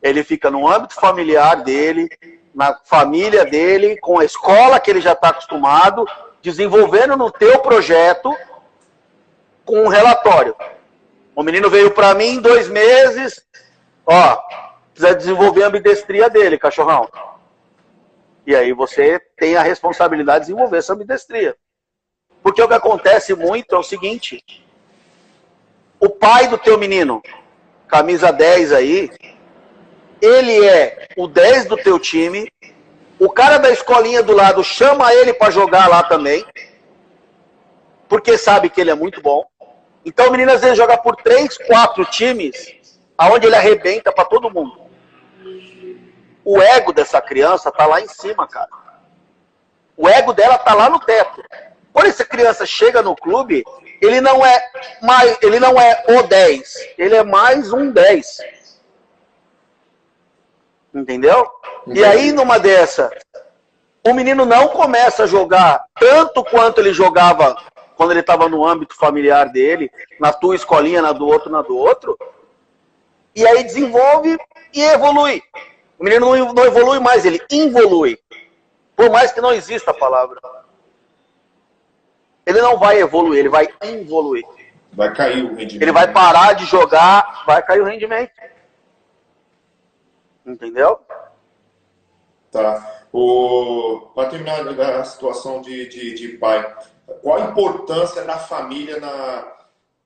Ele fica no âmbito familiar dele, na família dele, com a escola que ele já está acostumado, desenvolvendo no teu projeto com um relatório. O menino veio para mim em 2 meses, ó, precisa desenvolver a ambidestria dele, cachorrão. E aí você tem a responsabilidade de desenvolver essa ambidestria. Porque o que acontece muito é o seguinte, o pai do teu menino, camisa 10 aí, ele é o 10 do teu time, o cara da escolinha do lado chama ele para jogar lá também, porque sabe que ele é muito bom. Então o menino às vezes joga por 3, 4 times, aonde ele arrebenta para todo mundo. O ego dessa criança tá lá em cima, cara. O ego dela tá lá no teto. Quando essa criança chega no clube, ele não é o 10, ele é mais um 10. Entendeu? E aí, numa dessa, o menino não começa a jogar tanto quanto ele jogava quando ele estava no âmbito familiar dele, na tua escolinha, na do outro, e aí desenvolve e evolui. O menino não evolui mais, ele involui. Por mais que não exista a palavra. Ele não vai evoluir, ele vai involuir. Vai cair o rendimento. Ele vai parar de jogar, vai cair o rendimento. Entendeu? Tá. Para terminar a situação de pai, qual a importância da família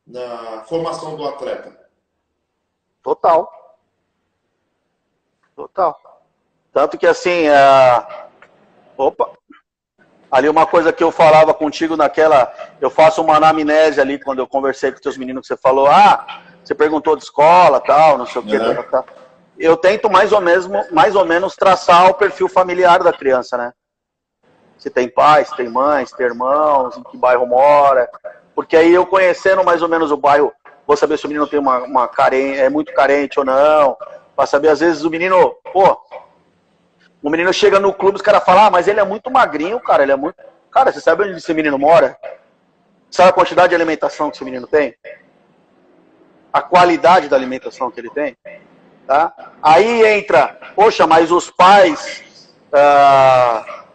na formação do atleta? Total. Tanto que assim, ali uma coisa que eu falava contigo naquela, eu faço uma anamnese ali quando eu conversei com os teus meninos que você falou, você perguntou de escola, tal, não sei o que, tal. Eu tento mais ou menos traçar o perfil familiar da criança, né? Se tem pai, se tem mãe, se tem irmãos, em que bairro mora. Porque aí eu conhecendo mais ou menos o bairro, vou saber se o menino tem uma carência, é muito carente ou não. Pra saber, às vezes o menino, o menino chega no clube, os caras falam, mas ele é muito magrinho, cara, ele é muito... Cara, você sabe onde esse menino mora? Sabe a quantidade de alimentação que esse menino tem? A qualidade da alimentação que ele tem? Tá? Aí entra, poxa, mas os pais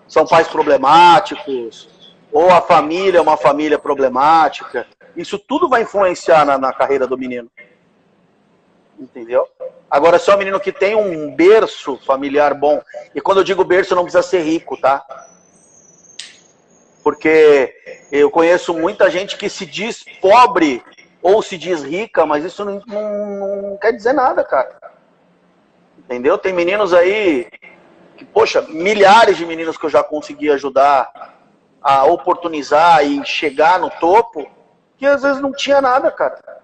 são pais problemáticos, ou a família é uma família problemática. Isso tudo vai influenciar na carreira do menino. Entendeu? Agora, se é um menino que tem um berço familiar bom, e quando eu digo berço, não precisa ser rico, tá? Porque eu conheço muita gente que se diz pobre ou se diz rica, mas isso não quer dizer nada, cara. Entendeu? Tem meninos aí, que, poxa, milhares de meninos que eu já consegui ajudar a oportunizar e chegar no topo, que às vezes não tinha nada, cara.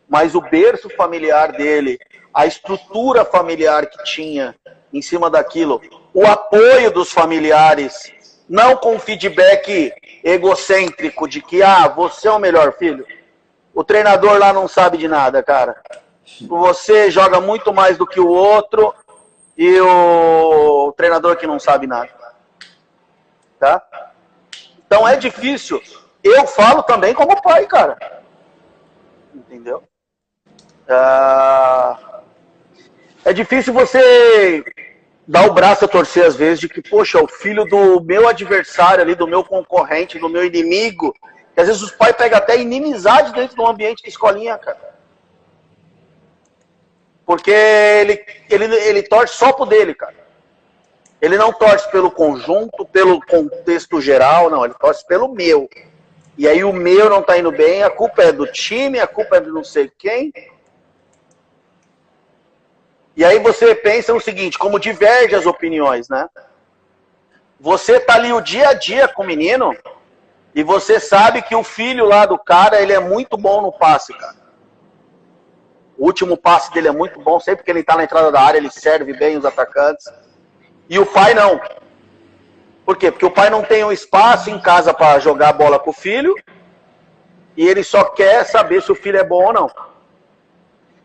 Mas o berço familiar dele, a estrutura familiar que tinha em cima daquilo, o apoio dos familiares, não com feedback egocêntrico de que, você é o melhor filho. O treinador lá não sabe de nada, cara. Você joga muito mais do que o outro e o treinador que não sabe nada. Tá? Então é difícil. Eu falo também como pai, cara. Entendeu? É difícil você dar o braço a torcer às vezes de que, poxa, o filho do meu adversário ali, do meu concorrente, do meu inimigo, que às vezes os pais pegam até inimizade dentro do ambiente de escolinha, cara. Porque ele torce só pro dele, cara. Ele não torce pelo conjunto, pelo contexto geral, não, ele torce pelo meu. E aí o meu não tá indo bem, a culpa é do time, a culpa é de não sei quem. E aí você pensa no seguinte, como diverge as opiniões, né? Você tá ali o dia a dia com o menino e você sabe que o filho lá do cara, ele é muito bom no passe, cara. O último passe dele é muito bom, sempre que ele tá na entrada da área, ele serve bem os atacantes. E o pai não. Por quê? Porque o pai não tem um espaço em casa para jogar bola com o filho e ele só quer saber se o filho é bom ou não.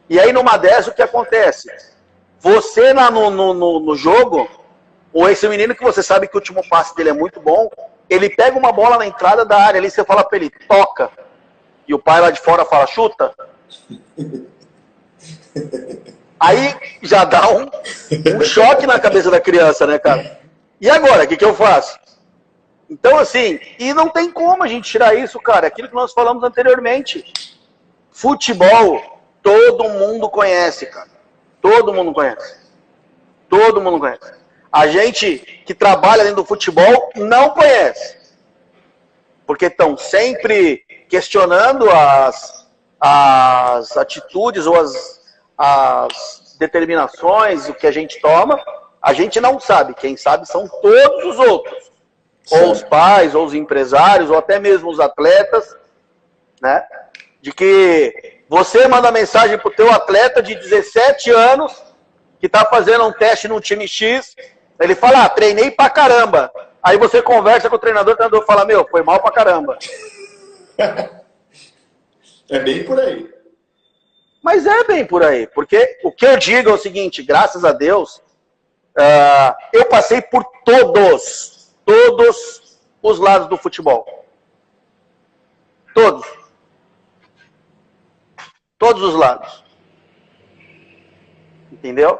E aí numa dessas o que acontece? Você no jogo, ou esse menino que você sabe que o último passe dele é muito bom, ele pega uma bola na entrada da área, ali você fala pra ele, toca. E o pai lá de fora fala, chuta. Aí já dá um choque na cabeça da criança, né, cara? E agora, o que eu faço? Então, assim, e não tem como a gente tirar isso, cara. Aquilo que nós falamos anteriormente. Futebol, todo mundo conhece, cara. Todo mundo conhece. Todo mundo conhece. A gente que trabalha dentro do futebol não conhece. Porque estão sempre questionando as atitudes ou as determinações, o que a gente toma. A gente não sabe. Quem sabe são todos os outros. Ou os pais, ou os empresários, ou até mesmo os atletas, né? De que você manda mensagem pro teu atleta de 17 anos que tá fazendo um teste num time X, ele fala, treinei pra caramba. Aí você conversa com o treinador fala, meu, foi mal pra caramba. É bem por aí. Mas é bem por aí, porque o que eu digo é o seguinte, graças a Deus, eu passei por todos os lados do futebol. Todos os lados. Entendeu?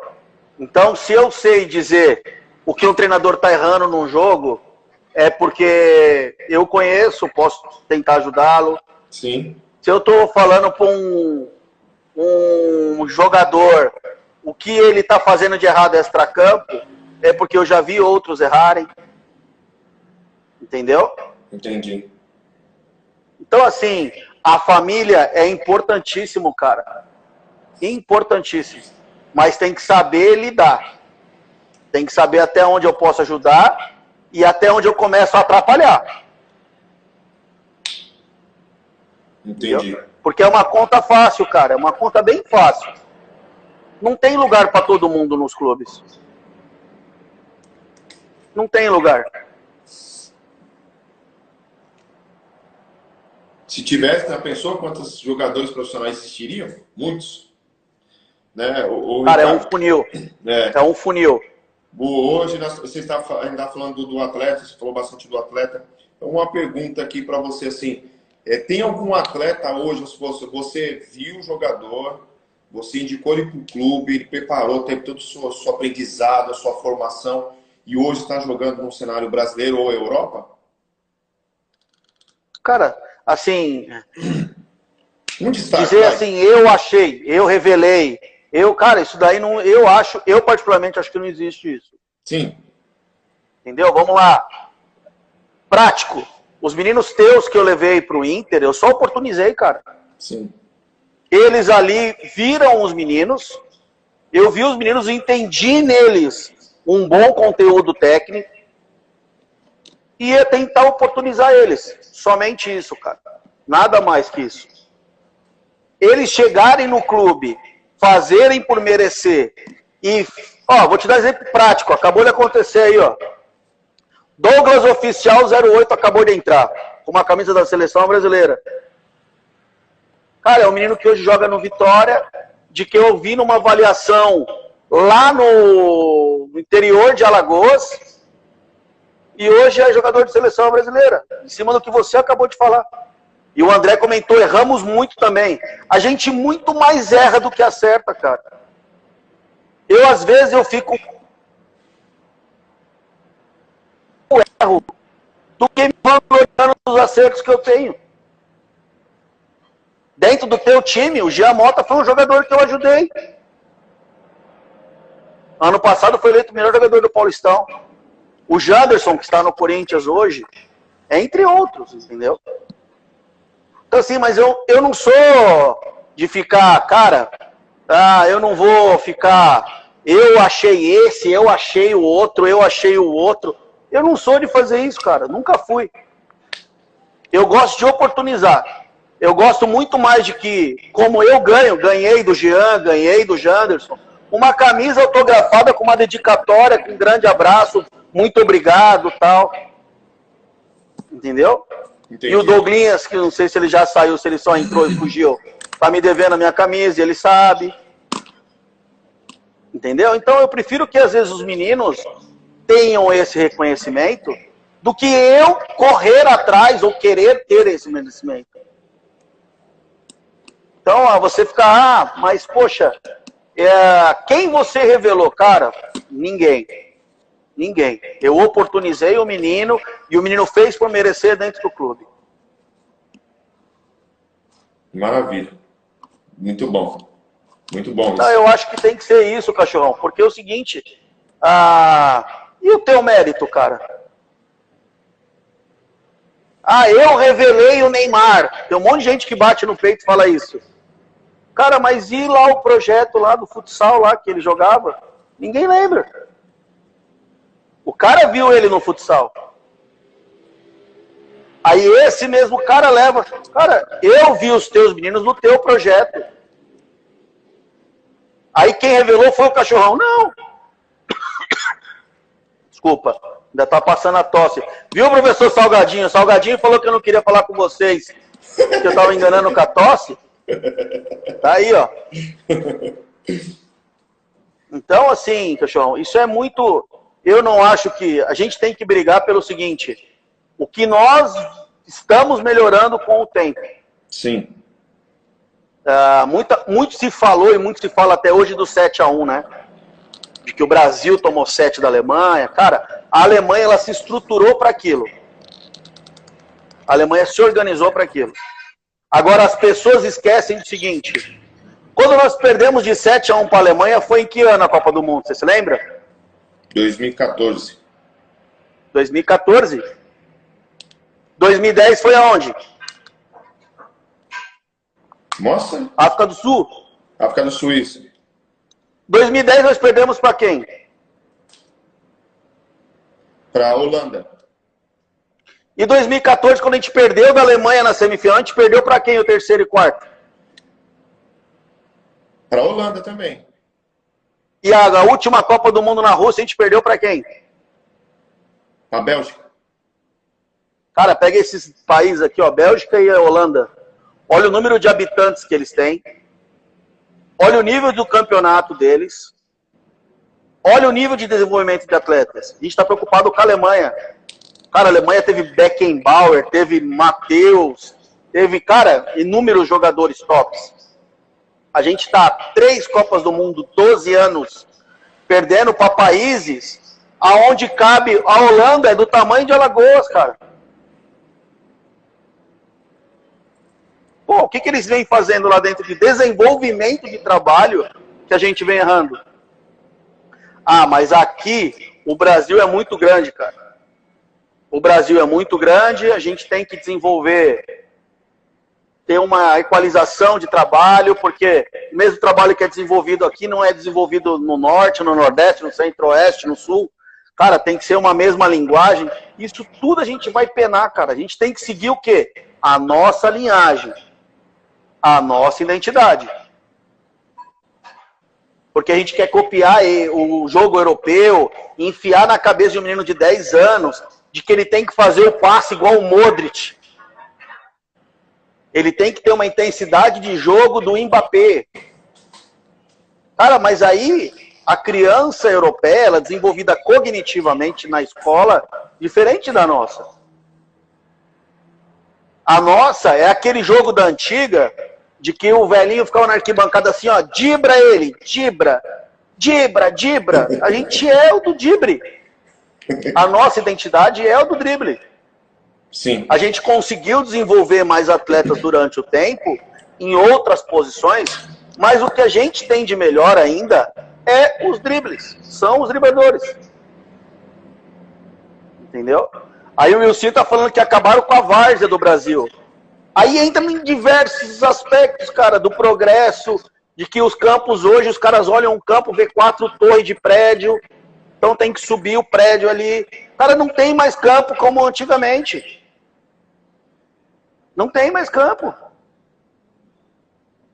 Então, se eu sei dizer o que um treinador está errando num jogo, é porque eu conheço, posso tentar ajudá-lo. Sim. Se eu estou falando para um jogador o que ele está fazendo de errado extracampo, é porque eu já vi outros errarem. Entendeu? Entendi. Então, assim, a família é importantíssimo, cara. Importantíssimo. Mas tem que saber lidar. Tem que saber até onde eu posso ajudar e até onde eu começo a atrapalhar. Entendi. Entendeu? Porque é uma conta fácil, cara. É uma conta bem fácil. Não tem lugar para todo mundo nos clubes. Não tem lugar. Se tivesse, já pensou quantos jogadores profissionais existiriam? Muitos. Né? Cara, é um funil. É um funil. Hoje, você está ainda falando do atleta, você falou bastante do atleta. Então, uma pergunta aqui para você, assim, tem algum atleta hoje, se você viu o jogador, você indicou ele para o clube, ele preparou, teve todo o seu aprendizado, a sua formação, e hoje está jogando no cenário brasileiro ou Europa? Cara, assim, um destaque, dizer assim, eu achei, eu revelei, cara, isso daí não, eu particularmente acho que não existe isso. Sim. Entendeu? Vamos lá. Prático. Os meninos teus que eu levei pro Inter, eu só oportunizei, cara. Sim. Eles ali viram os meninos, eu vi os meninos, entendi neles um bom conteúdo técnico e ia tentar oportunizar eles. Somente isso, cara. Nada mais que isso. Eles chegarem no clube, fazerem por merecer e, vou te dar um exemplo prático, acabou de acontecer aí, Douglas Oficial 08 acabou de entrar com uma camisa da seleção brasileira. Cara, é um menino que hoje joga no Vitória, de que eu vi numa avaliação lá no interior de Alagoas, e hoje é jogador de seleção brasileira, em cima do que você acabou de falar. E o André comentou, erramos muito também. A gente muito mais erra do que acerta, cara. Às vezes, eu fico erro do que me vangloriando dos acertos que eu tenho. Dentro do teu time, o Jean Mota foi um jogador que eu ajudei. Ano passado foi eleito o melhor jogador do Paulistão. O Janderson, que está no Corinthians hoje, entre outros, entendeu? Então assim, mas eu não sou de ficar, cara, eu não vou ficar eu achei esse, eu achei o outro, eu achei o outro. Eu não sou de fazer isso, cara. Nunca fui. Eu gosto de oportunizar. Eu gosto muito mais de que, como eu ganhei do Jean, ganhei do Janderson, uma camisa autografada com uma dedicatória, com um grande abraço, muito obrigado, tal. Entendeu? Entendi. E o Douglinhas, que não sei se ele já saiu, se ele só entrou e fugiu, tá me devendo a minha camisa, ele sabe. Entendeu? Então eu prefiro que às vezes os meninos tenham esse reconhecimento do que eu correr atrás ou querer ter esse merecimento. Então, você fica, mas poxa, quem você revelou? Cara, ninguém. Ninguém. Eu oportunizei o menino e o menino fez por merecer dentro do clube. Maravilha. Muito bom. Muito bom. Então, eu acho que tem que ser isso, cachorrão. Porque é o seguinte, e o teu mérito, cara? Eu revelei o Neymar. Tem um monte de gente que bate no peito e fala isso. Cara, mas e lá o projeto lá do futsal lá que ele jogava? Ninguém lembra. O cara viu ele no futsal. Aí esse mesmo cara leva. Cara, eu vi os teus meninos no teu projeto. Aí quem revelou foi o cachorrão. Não. Desculpa, ainda tá passando a tosse. Viu, professor Salgadinho? Salgadinho falou que eu não queria falar com vocês, que eu tava enganando com a tosse. Tá aí, ó. Então, assim, cachorrão, isso é muito... Eu não acho que... A gente tem que brigar pelo seguinte, o que nós estamos melhorando com o tempo. Sim. Muito se falou e muito se fala até hoje do 7-1, né? De que o Brasil tomou 7 da Alemanha. Cara, a Alemanha ela se estruturou para aquilo. A Alemanha se organizou para aquilo. Agora as pessoas esquecem do seguinte. Quando nós perdemos de 7-1 para a Alemanha, foi em que ano a Copa do Mundo? Você se lembra? 2014. 2014? 2010 foi aonde? Mostra. África do Sul. África do Sul, isso. 2010 nós perdemos para quem? Para a Holanda. E 2014, quando a gente perdeu da Alemanha na semifinal, a gente perdeu para quem o terceiro e quarto? Para a Holanda também. E a última Copa do Mundo na Rússia, a gente perdeu para quem? Para a Bélgica. Cara, pega esses países aqui, ó, Bélgica e a Holanda. Olha o número de habitantes que eles têm. Olha o nível do campeonato deles. Olha o nível de desenvolvimento de atletas. A gente está preocupado com a Alemanha. Cara, a Alemanha teve Beckenbauer, teve Matheus, teve, cara, inúmeros jogadores tops. A gente está 3 Copas do Mundo, 12 anos, perdendo para países aonde cabe... A Holanda é do tamanho de Alagoas, cara. Pô, o que eles vêm fazendo lá dentro de desenvolvimento de trabalho que a gente vem errando? Mas aqui o Brasil é muito grande, cara. O Brasil é muito grande, a gente tem que desenvolver, ter uma equalização de trabalho, porque o mesmo trabalho que é desenvolvido aqui não é desenvolvido no norte, no nordeste, no centro-oeste, no sul. Cara, tem que ser uma mesma linguagem. Isso tudo a gente vai penar, cara. A gente tem que seguir o quê? A nossa linhagem. A nossa identidade. Porque a gente quer copiar o jogo europeu, enfiar na cabeça de um menino de 10 anos, de que ele tem que fazer o passe igual o Modric. Ele tem que ter uma intensidade de jogo do Mbappé. Cara, mas aí a criança europeia, ela é desenvolvida cognitivamente na escola, diferente da nossa. A nossa é aquele jogo da antiga, de que o velhinho ficava na arquibancada assim, ó, dibra ele, dibra, dibra, dibra. A gente é o do dibre. A nossa identidade é o do drible. Sim. A gente conseguiu desenvolver mais atletas durante o tempo, em outras posições, mas o que a gente tem de melhor ainda é os dribles. São os dribladores. Entendeu? Aí o Wilson tá falando que acabaram com a várzea do Brasil. Aí entra em diversos aspectos, cara, do progresso, de que os campos hoje, os caras olham um campo, vê 4 torres de prédio, então tem que subir o prédio ali. Cara, não tem mais campo como antigamente. Não tem mais campo.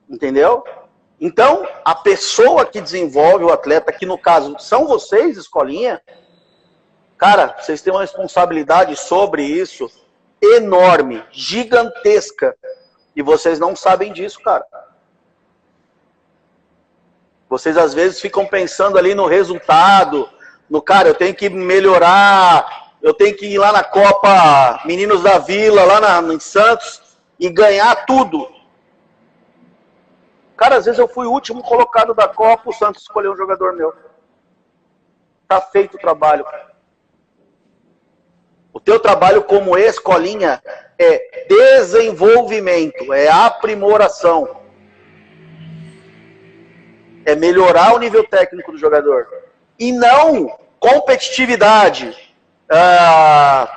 Entendeu? Então, a pessoa que desenvolve o atleta, que no caso são vocês, escolinha, cara, vocês têm uma responsabilidade sobre isso enorme, gigantesca. E vocês não sabem disso, cara. Vocês às vezes ficam pensando ali no resultado, no cara, eu tenho que melhorar, eu tenho que ir lá na Copa Meninos da Vila, lá em Santos, e ganhar tudo. Cara, às vezes eu fui o último colocado da Copa, o Santos escolheu um jogador meu. Tá feito o trabalho. O teu trabalho como escolinha é desenvolvimento, é aprimoração. É melhorar o nível técnico do jogador. E não competitividade,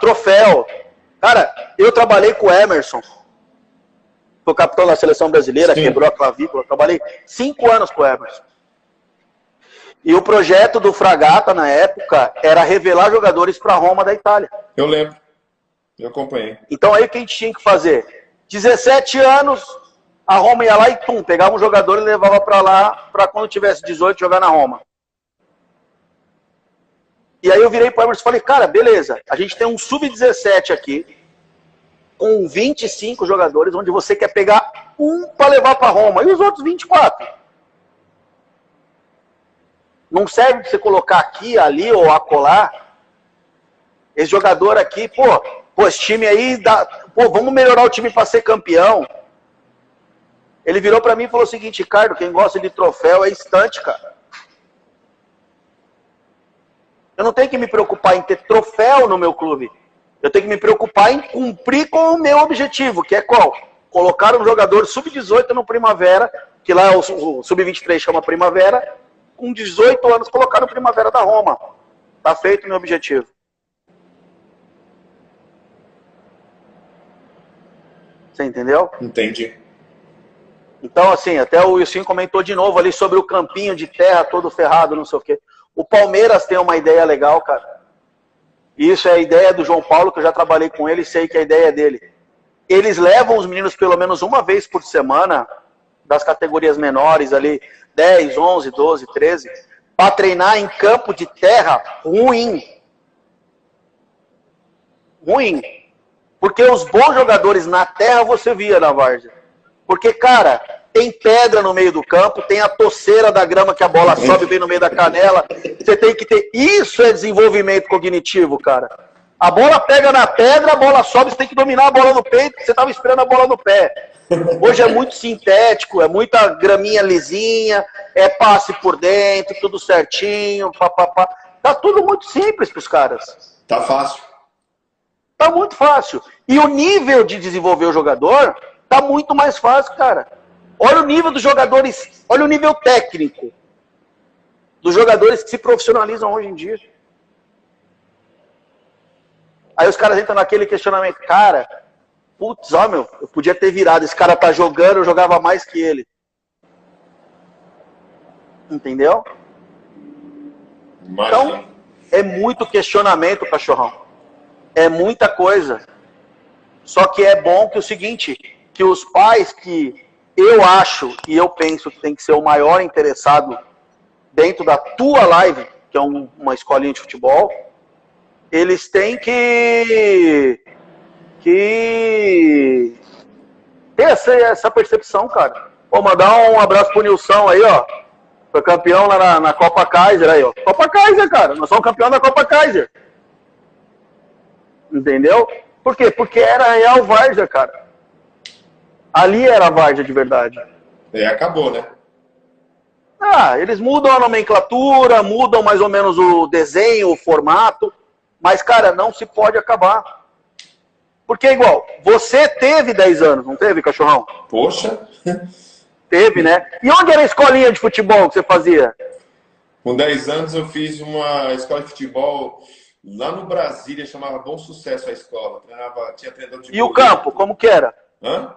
troféu. Cara, eu trabalhei com o Emerson. Foi capitão da seleção brasileira, sim, quebrou a clavícula. Trabalhei 5 anos com o Emerson. E o projeto do Fragata, na época, era revelar jogadores para Roma da Itália. Eu lembro. Eu acompanhei. Então aí o que a gente tinha que fazer? 17 anos, a Roma ia lá e pegava um jogador e levava para lá, para quando tivesse 18 jogar na Roma. E aí eu virei para o Emerson e falei, cara, beleza, a gente tem um sub-17 aqui, com 25 jogadores, onde você quer pegar um para levar para Roma, e os outros 24. Não serve para você colocar aqui, ali ou acolá. Esse jogador aqui, pô, esse time aí, vamos melhorar o time para ser campeão. Ele virou para mim e falou o seguinte, Ricardo, quem gosta de troféu é estante, cara. Eu não tenho que me preocupar em ter troféu no meu clube. Eu tenho que me preocupar em cumprir com o meu objetivo, que é qual? Colocar um jogador sub-18 no Primavera, que lá o sub-23 chama Primavera, com 18 anos colocar no Primavera da Roma. Tá feito o meu objetivo. Você entendeu? Entendi. Então, assim, até o Wilson comentou de novo ali sobre o campinho de terra todo ferrado, não sei o quê. O Palmeiras tem uma ideia legal, cara. Isso é a ideia do João Paulo, que eu já trabalhei com ele e sei que a ideia é dele. Eles levam os meninos pelo menos uma vez por semana, das categorias menores ali, 10, 11, 12, 13, para treinar em campo de terra ruim. Ruim. Porque os bons jogadores na terra você via na várzea. Porque, cara, tem pedra no meio do campo, tem a toceira da grama que a bola sobe bem no meio da canela. Você tem que ter... Isso é desenvolvimento cognitivo, cara. A bola pega na pedra, a bola sobe, você tem que dominar a bola no peito, você estava esperando a bola no pé. Hoje é muito sintético, é muita graminha lisinha, é passe por dentro, tudo certinho, papapá. Tá tudo muito simples para os caras. Tá fácil. Tá muito fácil. E o nível de desenvolver o jogador tá muito mais fácil, cara. Olha o nível dos jogadores, olha o nível técnico dos jogadores que se profissionalizam hoje em dia. Aí os caras entram naquele questionamento, cara, putz, ó meu, eu podia ter virado, esse cara tá jogando, eu jogava mais que ele. Entendeu? Imagina. Então, é muito questionamento, cachorrão. É muita coisa. Só que é bom que o seguinte, que os pais que eu acho e eu penso que tem que ser o maior interessado dentro da tua live, que é uma escolinha de futebol, eles têm que ter essa percepção, cara. Pô, mandar um abraço pro Nilson aí, ó. Foi campeão lá na Copa Kaiser aí, ó. Copa Kaiser, cara. Nós somos campeão da Copa Kaiser. Entendeu? Por quê? Porque era a Real Várzea, cara. Ali era a Várzea de verdade. E acabou, né? Ah, eles mudam a nomenclatura, mudam mais ou menos o desenho, o formato, mas, cara, não se pode acabar. Porque é igual, você teve 10 anos, não teve, cachorrão? Poxa! Teve, né? E onde era a escolinha de futebol que você fazia? Com 10 anos eu fiz uma escola de futebol lá no Brasília, chamava Bom Sucesso a escola. Tinha treinador de E o campo, como que era? Hã?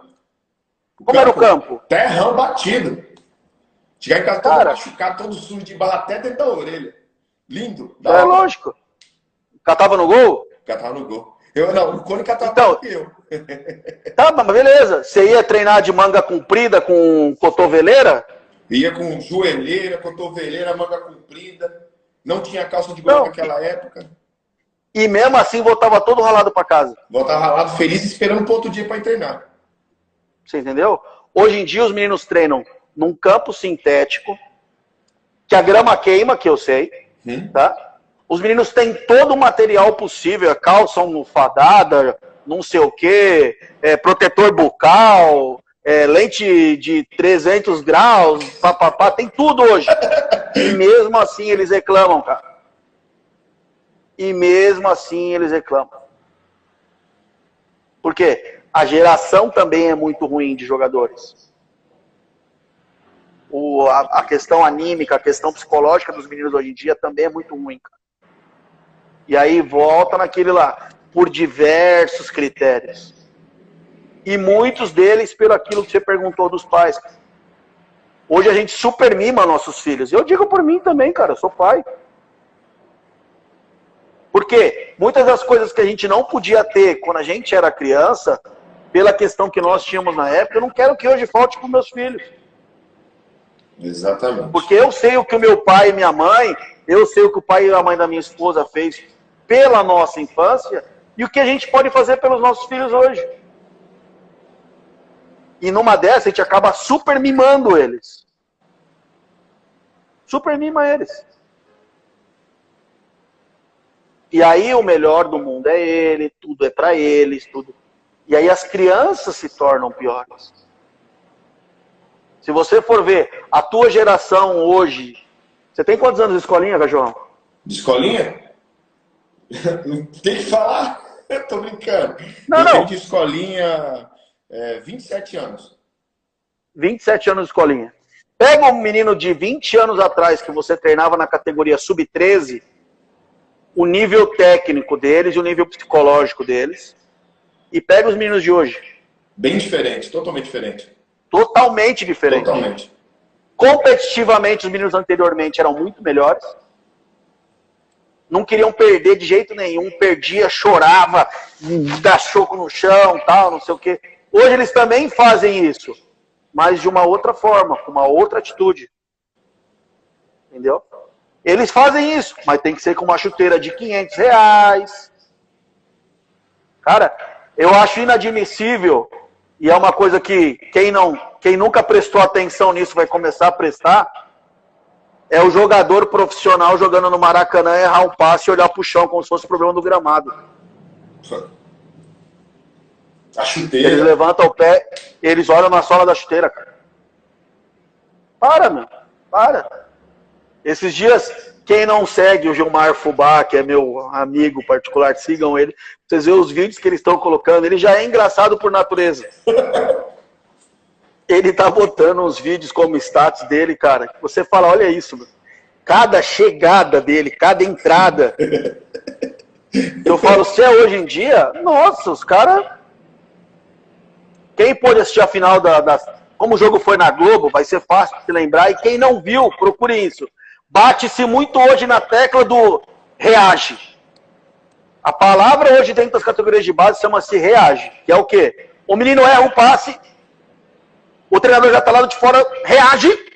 Como era o campo? Terrão batido. Chegar em casa todo machucado, todo sujo de barra até dentro da orelha. Lindo. Lógico. Catava no gol? Catava no gol. O Cone catava então, que eu. Tá, mas beleza. Você ia treinar de manga comprida com cotoveleira? Ia com joelheira, cotoveleira, manga comprida. Não tinha calça de goleiro naquela época. E mesmo assim voltava todo ralado para casa. Voltava ralado, feliz, esperando pro outro dia para treinar. Você entendeu? Hoje em dia os meninos treinam num campo sintético, que a grama queima, que eu sei, tá? Os meninos têm todo o material possível, a calça almofadada, não sei o quê, protetor bucal, lente de 300 graus, papapá, tem tudo hoje. E mesmo assim eles reclamam, cara. E mesmo assim eles reclamam. Por quê? A geração também é muito ruim de jogadores. A questão anímica, a questão psicológica dos meninos hoje em dia também é muito ruim, cara. E aí volta naquele lá, por diversos critérios. E muitos deles pelo aquilo que você perguntou dos pais. Hoje a gente super mima nossos filhos. Eu digo por mim também, cara, eu sou pai. Porque muitas das coisas que a gente não podia ter quando a gente era criança, pela questão que nós tínhamos na época, eu não quero que hoje falte para os meus filhos. Exatamente. Porque eu sei o que o meu pai e minha mãe, eu sei o que o pai e a mãe da minha esposa fez pela nossa infância e o que a gente pode fazer pelos nossos filhos hoje. E numa dessa a gente acaba super mimando eles. Super mima eles. E aí o melhor do mundo é ele, tudo é para eles, tudo. E aí as crianças se tornam piores. Se você for ver, a tua geração hoje... Você tem quantos anos de escolinha, Cachorrão? De escolinha? Não tem que falar. Eu tô brincando. Não. Tenho de escolinha 27 anos. 27 anos de escolinha. Pega um menino de 20 anos atrás que você treinava na categoria sub-13, o nível técnico deles e o nível psicológico deles, e pega os meninos de hoje. Bem diferente, totalmente diferente. Totalmente diferente. Totalmente. Competitivamente, os meninos anteriormente eram muito melhores. Não queriam perder de jeito nenhum. Perdia, chorava, dá soco no chão, tal, não sei o quê. Hoje eles também fazem isso, mas de uma outra forma, com uma outra atitude. Entendeu? Eles fazem isso, mas tem que ser com uma chuteira de R$500. Cara, eu acho inadmissível, e é uma coisa que quem nunca prestou atenção nisso vai começar a prestar, é o jogador profissional jogando no Maracanã, errar um passe e olhar pro chão como se fosse problema do gramado. A chuteira. Eles levantam o pé, eles olham na sola da chuteira, cara. Para, meu. Para. Esses dias, quem não segue o Gilmar Fubá, que é meu amigo particular, sigam ele. Vocês veem os vídeos que eles estão colocando. Ele já é engraçado por natureza. Ele tá botando uns vídeos como status dele, cara. Você fala, olha isso, meu. Cada chegada dele, cada entrada. Eu falo, se é hoje em dia, nossa, os caras... Quem pôde assistir a final como o jogo foi na Globo, vai ser fácil de se lembrar. E quem não viu, procure isso. Bate-se muito hoje na tecla do reage. A palavra hoje dentro das categorias de base chama-se reage. Que é o quê? O menino erra um passe, o treinador já está lá de fora, reage,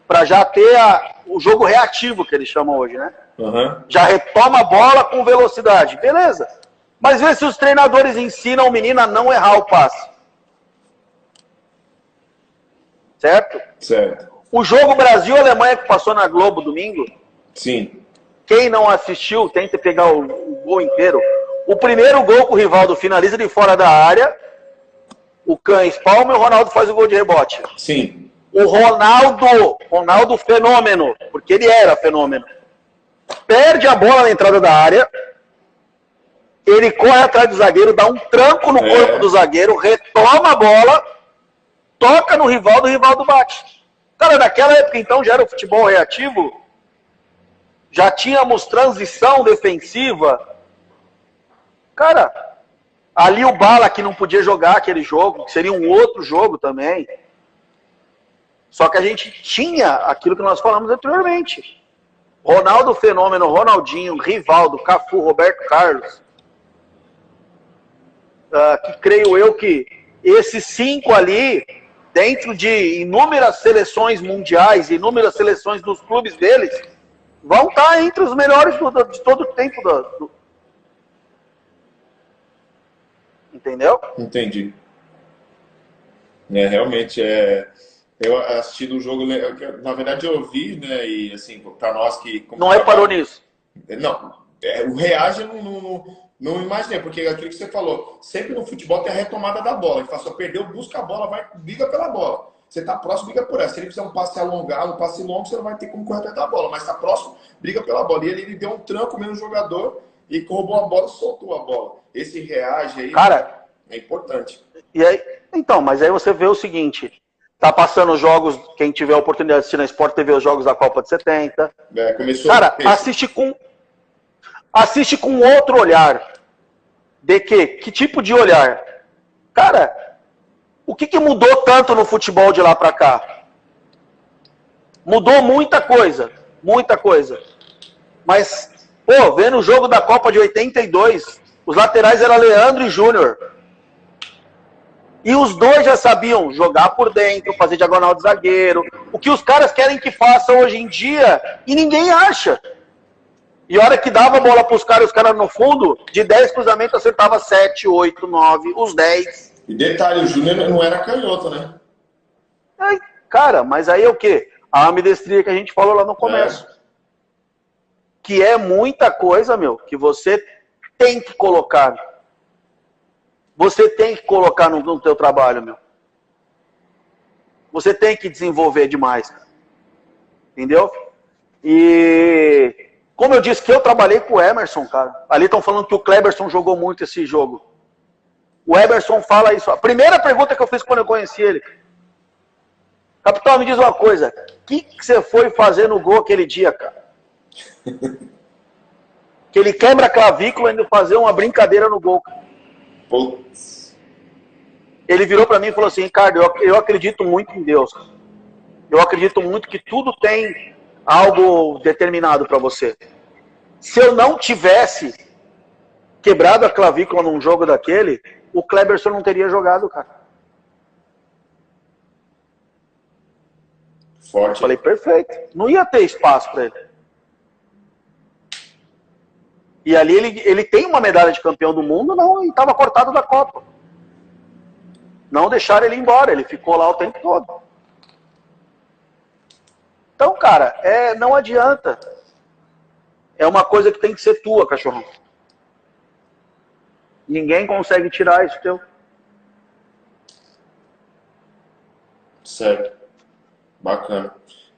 para já ter o jogo reativo, que eles chamam hoje, né? Uhum. Já retoma a bola com velocidade. Beleza. Mas vê se os treinadores ensinam o menino a não errar o passe. Certo? Certo. O jogo Brasil-Alemanha que passou na Globo domingo. Sim. Quem não assistiu, tenta pegar o gol inteiro. O primeiro gol que o Rivaldo finaliza de fora da área. O Cães palma e o Ronaldo faz o gol de rebote. Sim. O Ronaldo fenômeno, porque ele era fenômeno. Perde a bola na entrada da área. Ele corre atrás do zagueiro, dá um tranco no corpo do zagueiro, retoma a bola, toca no Rivaldo e o Rivaldo bate. Cara, naquela época, então, já era o futebol reativo? Já tínhamos transição defensiva? Cara, ali o Bala que não podia jogar aquele jogo, que seria um outro jogo também. Só que a gente tinha aquilo que nós falamos anteriormente. Ronaldo Fenômeno, Ronaldinho, Rivaldo, Cafu, Roberto Carlos. Que creio eu que esses 5 ali, dentro de inúmeras seleções mundiais, inúmeras seleções dos clubes deles, vão estar entre os melhores de todo o tempo. Entendeu? Entendi. Realmente, eu assisti do jogo, na verdade eu vi, né, e assim, para nós que... Não reparou nisso? Não, o reage não imaginei, porque aquilo que você falou, sempre no futebol tem a retomada da bola, ele fala, só perdeu, busca a bola, vai, briga pela bola. Você tá próximo, briga por ela. Se ele fizer um passe alongado, um passe longo, você não vai ter como correr atrás da bola, mas tá próximo, briga pela bola. E ele deu um tranco mesmo no jogador e roubou a bola, soltou a bola. Esse reage aí, cara, é importante. E aí, então, mas aí você vê o seguinte, tá passando os jogos, quem tiver a oportunidade de assistir na Sport TV os jogos da Copa de 70. Começou cara, assiste com outro olhar. De quê? Que tipo de olhar? Cara, o que mudou tanto no futebol de lá pra cá? Mudou muita coisa. Muita coisa. Mas, pô, vendo o jogo da Copa de 82, os laterais eram Leandro e Júnior. E os dois já sabiam jogar por dentro, fazer diagonal de zagueiro. O que os caras querem que façam hoje em dia, e ninguém acha. E a hora que dava a bola pros caras, os caras no fundo, de 10 cruzamentos acertava 7, 8, 9, os 10. E detalhe, o Júnior não era canhoto, né? Cara, mas aí é o quê? A ambidestria que a gente falou lá no começo. Que é muita coisa, meu, que você tem que colocar. Você tem que colocar no teu trabalho, meu. Você tem que desenvolver demais. Entendeu? E... como eu disse que eu trabalhei com o Emerson, cara. Ali estão falando que o Kleberson jogou muito esse jogo. O Emerson fala isso. A primeira pergunta que eu fiz quando eu conheci ele. Capitão, me diz uma coisa. O que você foi fazer no gol aquele dia, cara? Que ele quebra a clavícula indo fazer uma brincadeira no gol. Putz. Ele virou pra mim e falou assim, Ricardo, eu acredito muito em Deus. Eu acredito muito que tudo tem algo determinado pra você. Se eu não tivesse quebrado a clavícula num jogo daquele, o Kleberson não teria jogado, cara. Forte. Eu falei, perfeito. Não ia ter espaço pra ele. E ali ele tem uma medalha de campeão do mundo, não, e estava cortado da Copa. Não deixaram ele ir embora, ele ficou lá o tempo todo. Então, cara, não adianta. É uma coisa que tem que ser tua, cachorrão. Ninguém consegue tirar isso teu. Certo. Bacana.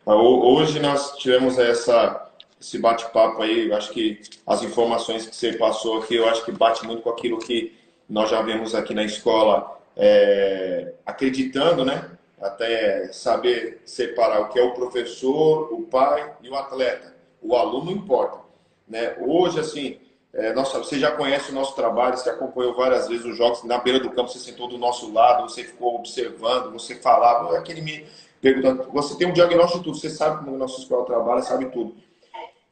Hoje nós tivemos esse bate-papo aí. Eu acho que as informações que você passou aqui, eu acho que bate muito com aquilo que nós já vemos aqui na escola, acreditando, né? Até saber separar o que é o professor, o pai e o atleta. O aluno não importa, né? Hoje, assim, você já conhece o nosso trabalho, você acompanhou várias vezes os jogos, na beira do campo você sentou do nosso lado, você ficou observando, você falava, aquele me perguntando, você tem um diagnóstico de tudo, você sabe como a nossa escola trabalha, sabe tudo.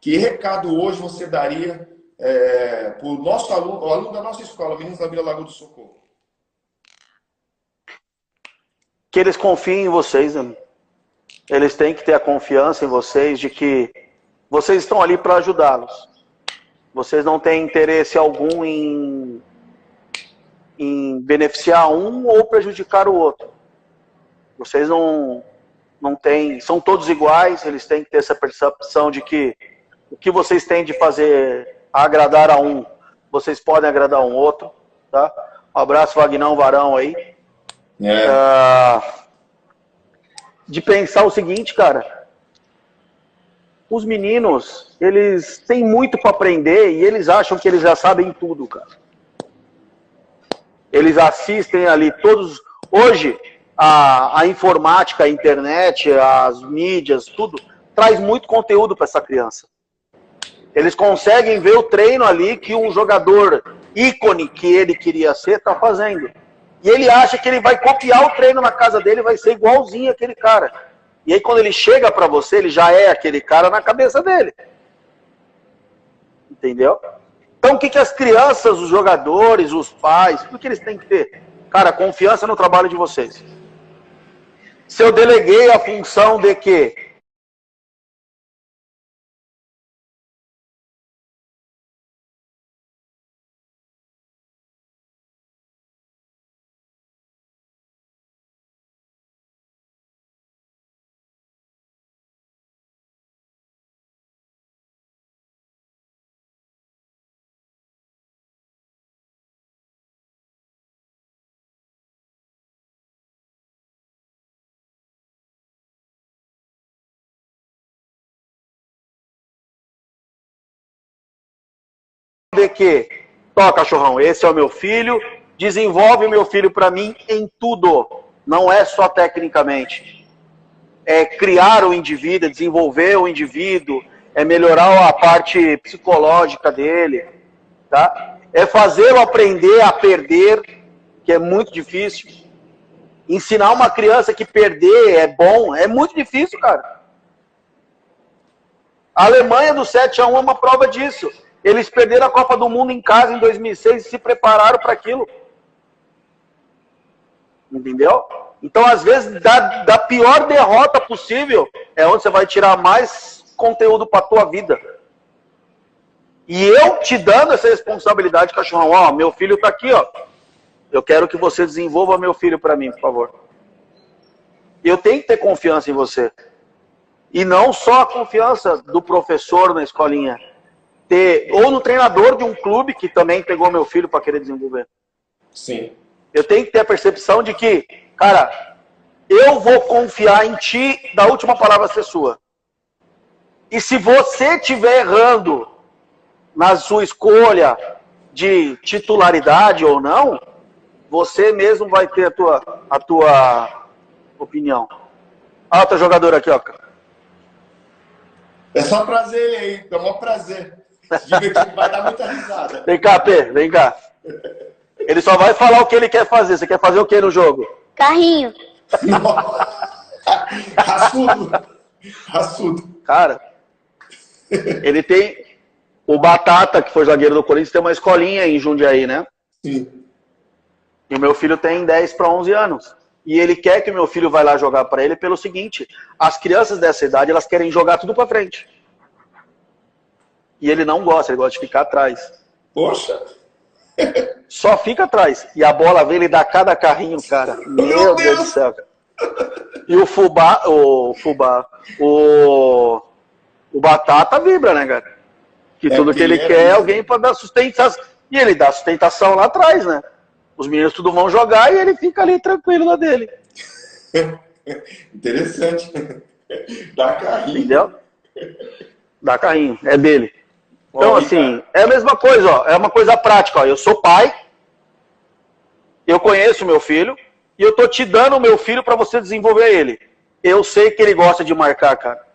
Que recado hoje você daria para o nosso aluno, o aluno da nossa escola, Meninos da Vila Lagoa do Socorro? Que eles confiem em vocês, né? Eles têm que ter a confiança em vocês de que vocês estão ali para ajudá-los. Vocês não têm interesse algum em beneficiar um ou prejudicar o outro. Vocês não têm, são todos iguais, eles têm que ter essa percepção de que o que vocês têm de fazer agradar a um, vocês podem agradar um outro, tá? Um abraço, Vagnão Varão aí. De pensar o seguinte, cara, os meninos, eles têm muito para aprender e eles acham que eles já sabem tudo, cara. Eles assistem ali todos, hoje a informática, a internet, as mídias, tudo, traz muito conteúdo para essa criança. Eles conseguem ver o treino ali que um jogador ícone que ele queria ser está fazendo. E ele acha que ele vai copiar o treino na casa dele, vai ser igualzinho aquele cara. E aí quando ele chega para você, ele já é aquele cara na cabeça dele. Entendeu? Então o que as crianças, os jogadores, os pais, o que eles têm que ter? Cara, confiança no trabalho de vocês. Se eu deleguei a função de que toca, cachorrão, esse é o meu filho, desenvolve o meu filho para mim em tudo, não é só tecnicamente. É criar o indivíduo, é desenvolver o indivíduo, é melhorar a parte psicológica dele, tá? É fazê-lo aprender a perder, que é muito difícil. Ensinar uma criança que perder é bom, é muito difícil, cara. A Alemanha do 7-1 é uma prova disso. Eles perderam a Copa do Mundo em casa em 2006 e se prepararam para aquilo. Entendeu? Então, às vezes, da pior derrota possível, é onde você vai tirar mais conteúdo para a tua vida. E eu te dando essa responsabilidade, cachorrão, ó, meu filho está aqui, ó. Eu quero que você desenvolva meu filho para mim, por favor. Eu tenho que ter confiança em você. E não só a confiança do professor na escolinha. Ou no treinador de um clube que também pegou meu filho para querer desenvolver. Sim. Eu tenho que ter a percepção de que, cara, eu vou confiar em ti da última palavra ser sua. E se você estiver errando na sua escolha de titularidade ou não, você mesmo vai ter a tua opinião. Olha outro jogador aqui, ó. É só prazer ele aí, é o maior prazer. Se divertir, vai dar muita risada. Vem cá, Pê, vem cá. Ele só vai falar o que ele quer fazer. Você quer fazer o que no jogo? Carrinho. Raçudo. Raçudo. Cara, ele tem... O Batata, que foi zagueiro do Corinthians, tem uma escolinha em Jundiaí, né? Sim. E o meu filho tem 10 para 11 anos. E ele quer que o meu filho vá lá jogar para ele pelo seguinte: as crianças dessa idade, elas querem jogar tudo para frente. E ele não gosta, ele gosta de ficar atrás. Poxa. Só fica atrás. E a bola vem, ele dá cada carrinho, cara. Meu Deus do céu, cara. E o Batata vibra, né, cara? Que tudo que ele quer é alguém para dar sustentação. E ele dá sustentação lá atrás, né? Os meninos tudo vão jogar e ele fica ali tranquilo na dele. Interessante. Dá carrinho. Entendeu? Dá carrinho, é dele. Então, assim, é a mesma coisa, ó. É uma coisa prática, ó. Eu sou pai, eu conheço meu filho, e eu tô te dando o meu filho para você desenvolver ele. Eu sei que ele gosta de marcar, cara.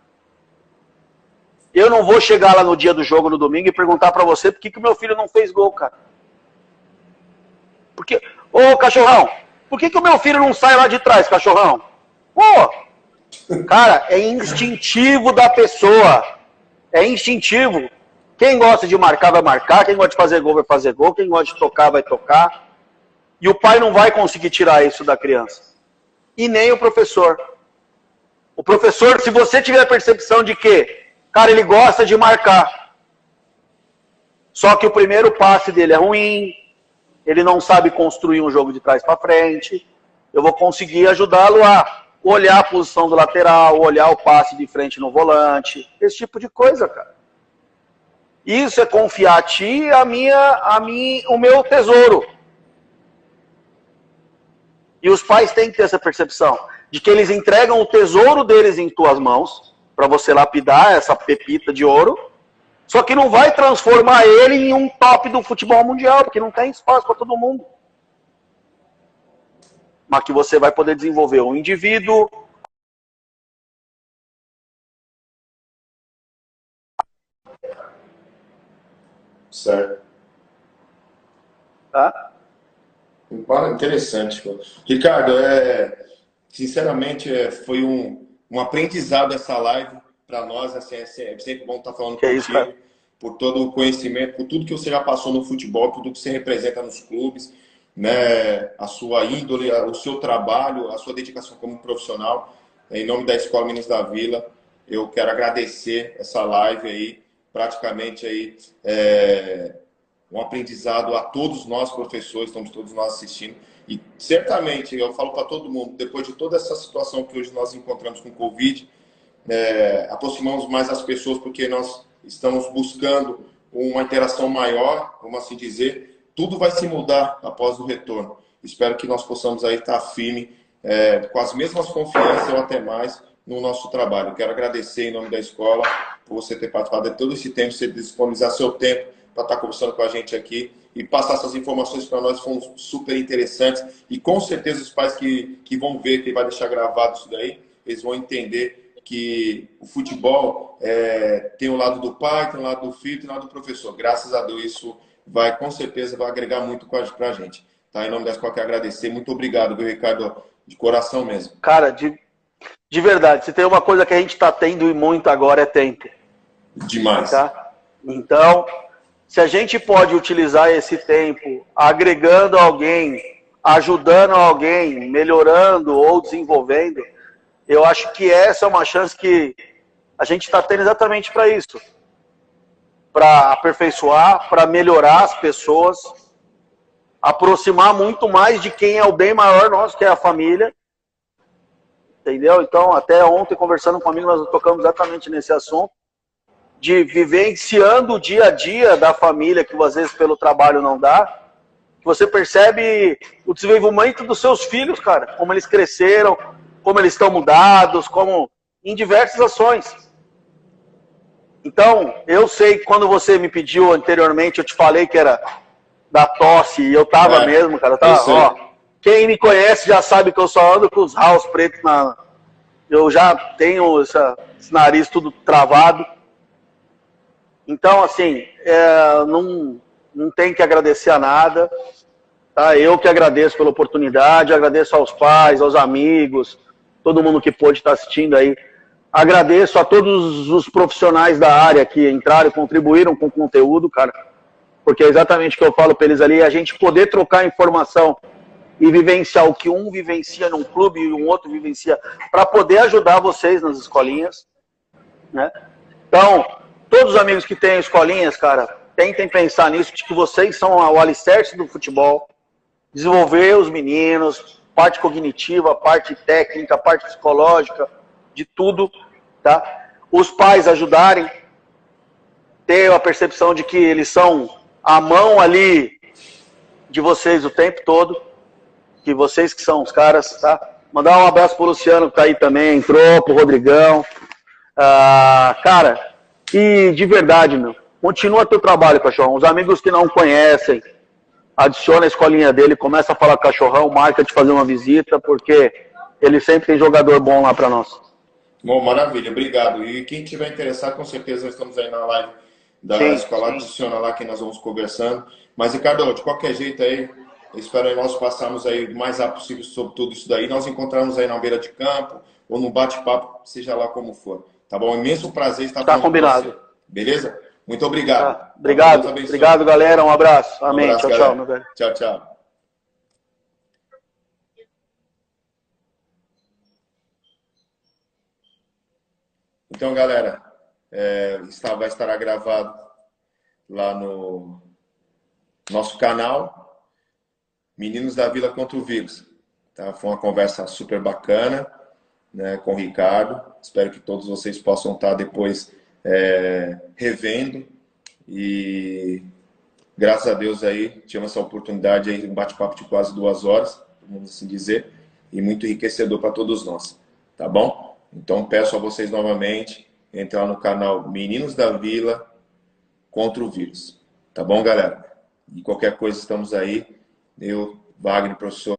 Eu não vou chegar lá no dia do jogo, no domingo, e perguntar para você por que o meu filho não fez gol, cara. Porque, ô cachorrão, por que o meu filho não sai lá de trás, cachorrão? Pô, cara, é instintivo da pessoa. É instintivo. Quem gosta de marcar, vai marcar. Quem gosta de fazer gol, vai fazer gol. Quem gosta de tocar, vai tocar. E o pai não vai conseguir tirar isso da criança. E nem o professor. O professor, se você tiver a percepção de que, cara, ele gosta de marcar. Só que o primeiro passe dele é ruim. Ele não sabe construir um jogo de trás para frente. Eu vou conseguir ajudá-lo a olhar a posição do lateral, olhar o passe de frente no volante. Esse tipo de coisa, cara. Isso é confiar a ti o meu tesouro. E os pais têm que ter essa percepção de que eles entregam o tesouro deles em tuas mãos para você lapidar essa pepita de ouro. Só que não vai transformar ele em um top do futebol mundial, porque não tem espaço para todo mundo. Mas que você vai poder desenvolver um indivíduo. Certo. Tá? Interessante. Ricardo, sinceramente, foi um aprendizado essa live para nós. Assim, é sempre bom estar falando que contigo, isso, por todo o conhecimento, por tudo que você já passou no futebol, por tudo que você representa nos clubes, né? A sua índole, o seu trabalho, a sua dedicação como profissional. Em nome da Escola Meninos da Vila, eu quero agradecer essa live aí, praticamente aí, um aprendizado a todos nós, professores, estamos todos nós assistindo. E certamente, eu falo para todo mundo, depois de toda essa situação que hoje nós encontramos com o Covid, aproximamos mais as pessoas porque nós estamos buscando uma interação maior, vamos assim dizer. Tudo vai se mudar após o retorno. Espero que nós possamos aí estar firme, com as mesmas confianças ou até mais no nosso trabalho. Quero agradecer em nome da escola por você ter participado de todo esse tempo, você disponibilizar seu tempo para estar conversando com a gente aqui e passar essas informações para nós, foram super interessantes. E com certeza os pais que vão ver, que vai deixar gravado isso daí, eles vão entender que o futebol tem o lado do pai, tem o lado do filho, tem o lado do professor. Graças a Deus, isso vai, com certeza, vai agregar muito para a gente. Tá? Em nome da escola, quero agradecer. Muito obrigado, viu, Ricardo? De coração mesmo. Cara, de verdade, se tem uma coisa que a gente está tendo e muito agora é tempo. Demais. Tá? Então, se a gente pode utilizar esse tempo agregando alguém, ajudando alguém, melhorando ou desenvolvendo, eu acho que essa é uma chance que a gente está tendo exatamente para isso. Para aperfeiçoar, para melhorar as pessoas, aproximar muito mais de quem é o bem maior nosso, que é a família. Entendeu? Então, até ontem, conversando com um amigo, nós tocamos exatamente nesse assunto, de vivenciando o dia a dia da família, que às vezes pelo trabalho não dá. Você percebe o desenvolvimento dos seus filhos, cara, como eles cresceram, como eles estão mudados, como em diversas ações. Então, eu sei que quando você me pediu anteriormente, eu te falei que era da tosse, e eu tava mesmo, cara. Eu tava, ó, quem me conhece já sabe que eu só ando com os raus pretos na... Eu já tenho esse nariz tudo travado. Então, assim, não tem que agradecer a nada. Tá? Eu que agradeço pela oportunidade, agradeço aos pais, aos amigos, todo mundo que pôde estar assistindo aí. Agradeço a todos os profissionais da área que entraram e contribuíram com o conteúdo, cara. Porque é exatamente o que eu falo para eles ali, a gente poder trocar informação e vivenciar o que um vivencia num clube e um outro vivencia, para poder ajudar vocês nas escolinhas, né? Então, todos os amigos que têm escolinhas, cara, tentem pensar nisso, de que vocês são o alicerce do futebol, desenvolver os meninos, parte cognitiva, parte técnica, parte psicológica, de tudo, tá? Os pais ajudarem, ter a percepção de que eles são a mão ali de vocês o tempo todo, que vocês que são os caras, tá? Mandar um abraço pro Luciano que tá aí também, entrou, pro Rodrigão. Cara, e de verdade, meu, continua teu trabalho, cachorrão. Os amigos que não conhecem, adiciona a escolinha dele, começa a falar com o cachorrão, marca de fazer uma visita, porque ele sempre tem jogador bom lá pra nós. Bom, maravilha, obrigado. E quem tiver interessado, com certeza estamos aí na live da escola, adiciona lá que nós vamos conversando. Mas, Ricardo, de qualquer jeito aí, eu espero aí nós passarmos aí o mais rápido possível sobre tudo isso daí. Nós encontramos aí na beira de campo ou no bate-papo, seja lá como for. Tá bom? Imenso prazer estar falando combinado. com você. Beleza? Muito obrigado. Tá. Obrigado. Obrigado, galera. Um abraço. Amém. Um abraço, tchau, tchau, meu velho. Tchau, tchau. Então, galera, vai estar gravado lá no nosso canal Meninos da Vila contra o Vírus. Tá? Foi uma conversa super bacana, né, com o Ricardo. Espero que todos vocês possam estar depois revendo. E graças a Deus aí tivemos essa oportunidade aí, um bate-papo de quase 2 horas, vamos assim dizer, e muito enriquecedor para todos nós. Tá bom? Então peço a vocês novamente, entre lá no canal Meninos da Vila contra o Vírus. Tá bom, galera? E qualquer coisa estamos aí. Eu, Wagner, professor.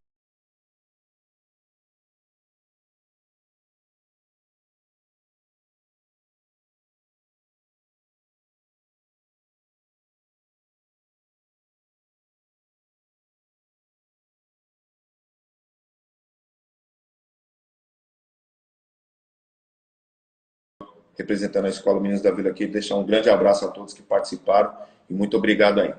representando a Escola Meninos da Vila aqui, deixar um grande abraço a todos que participaram e muito obrigado aí.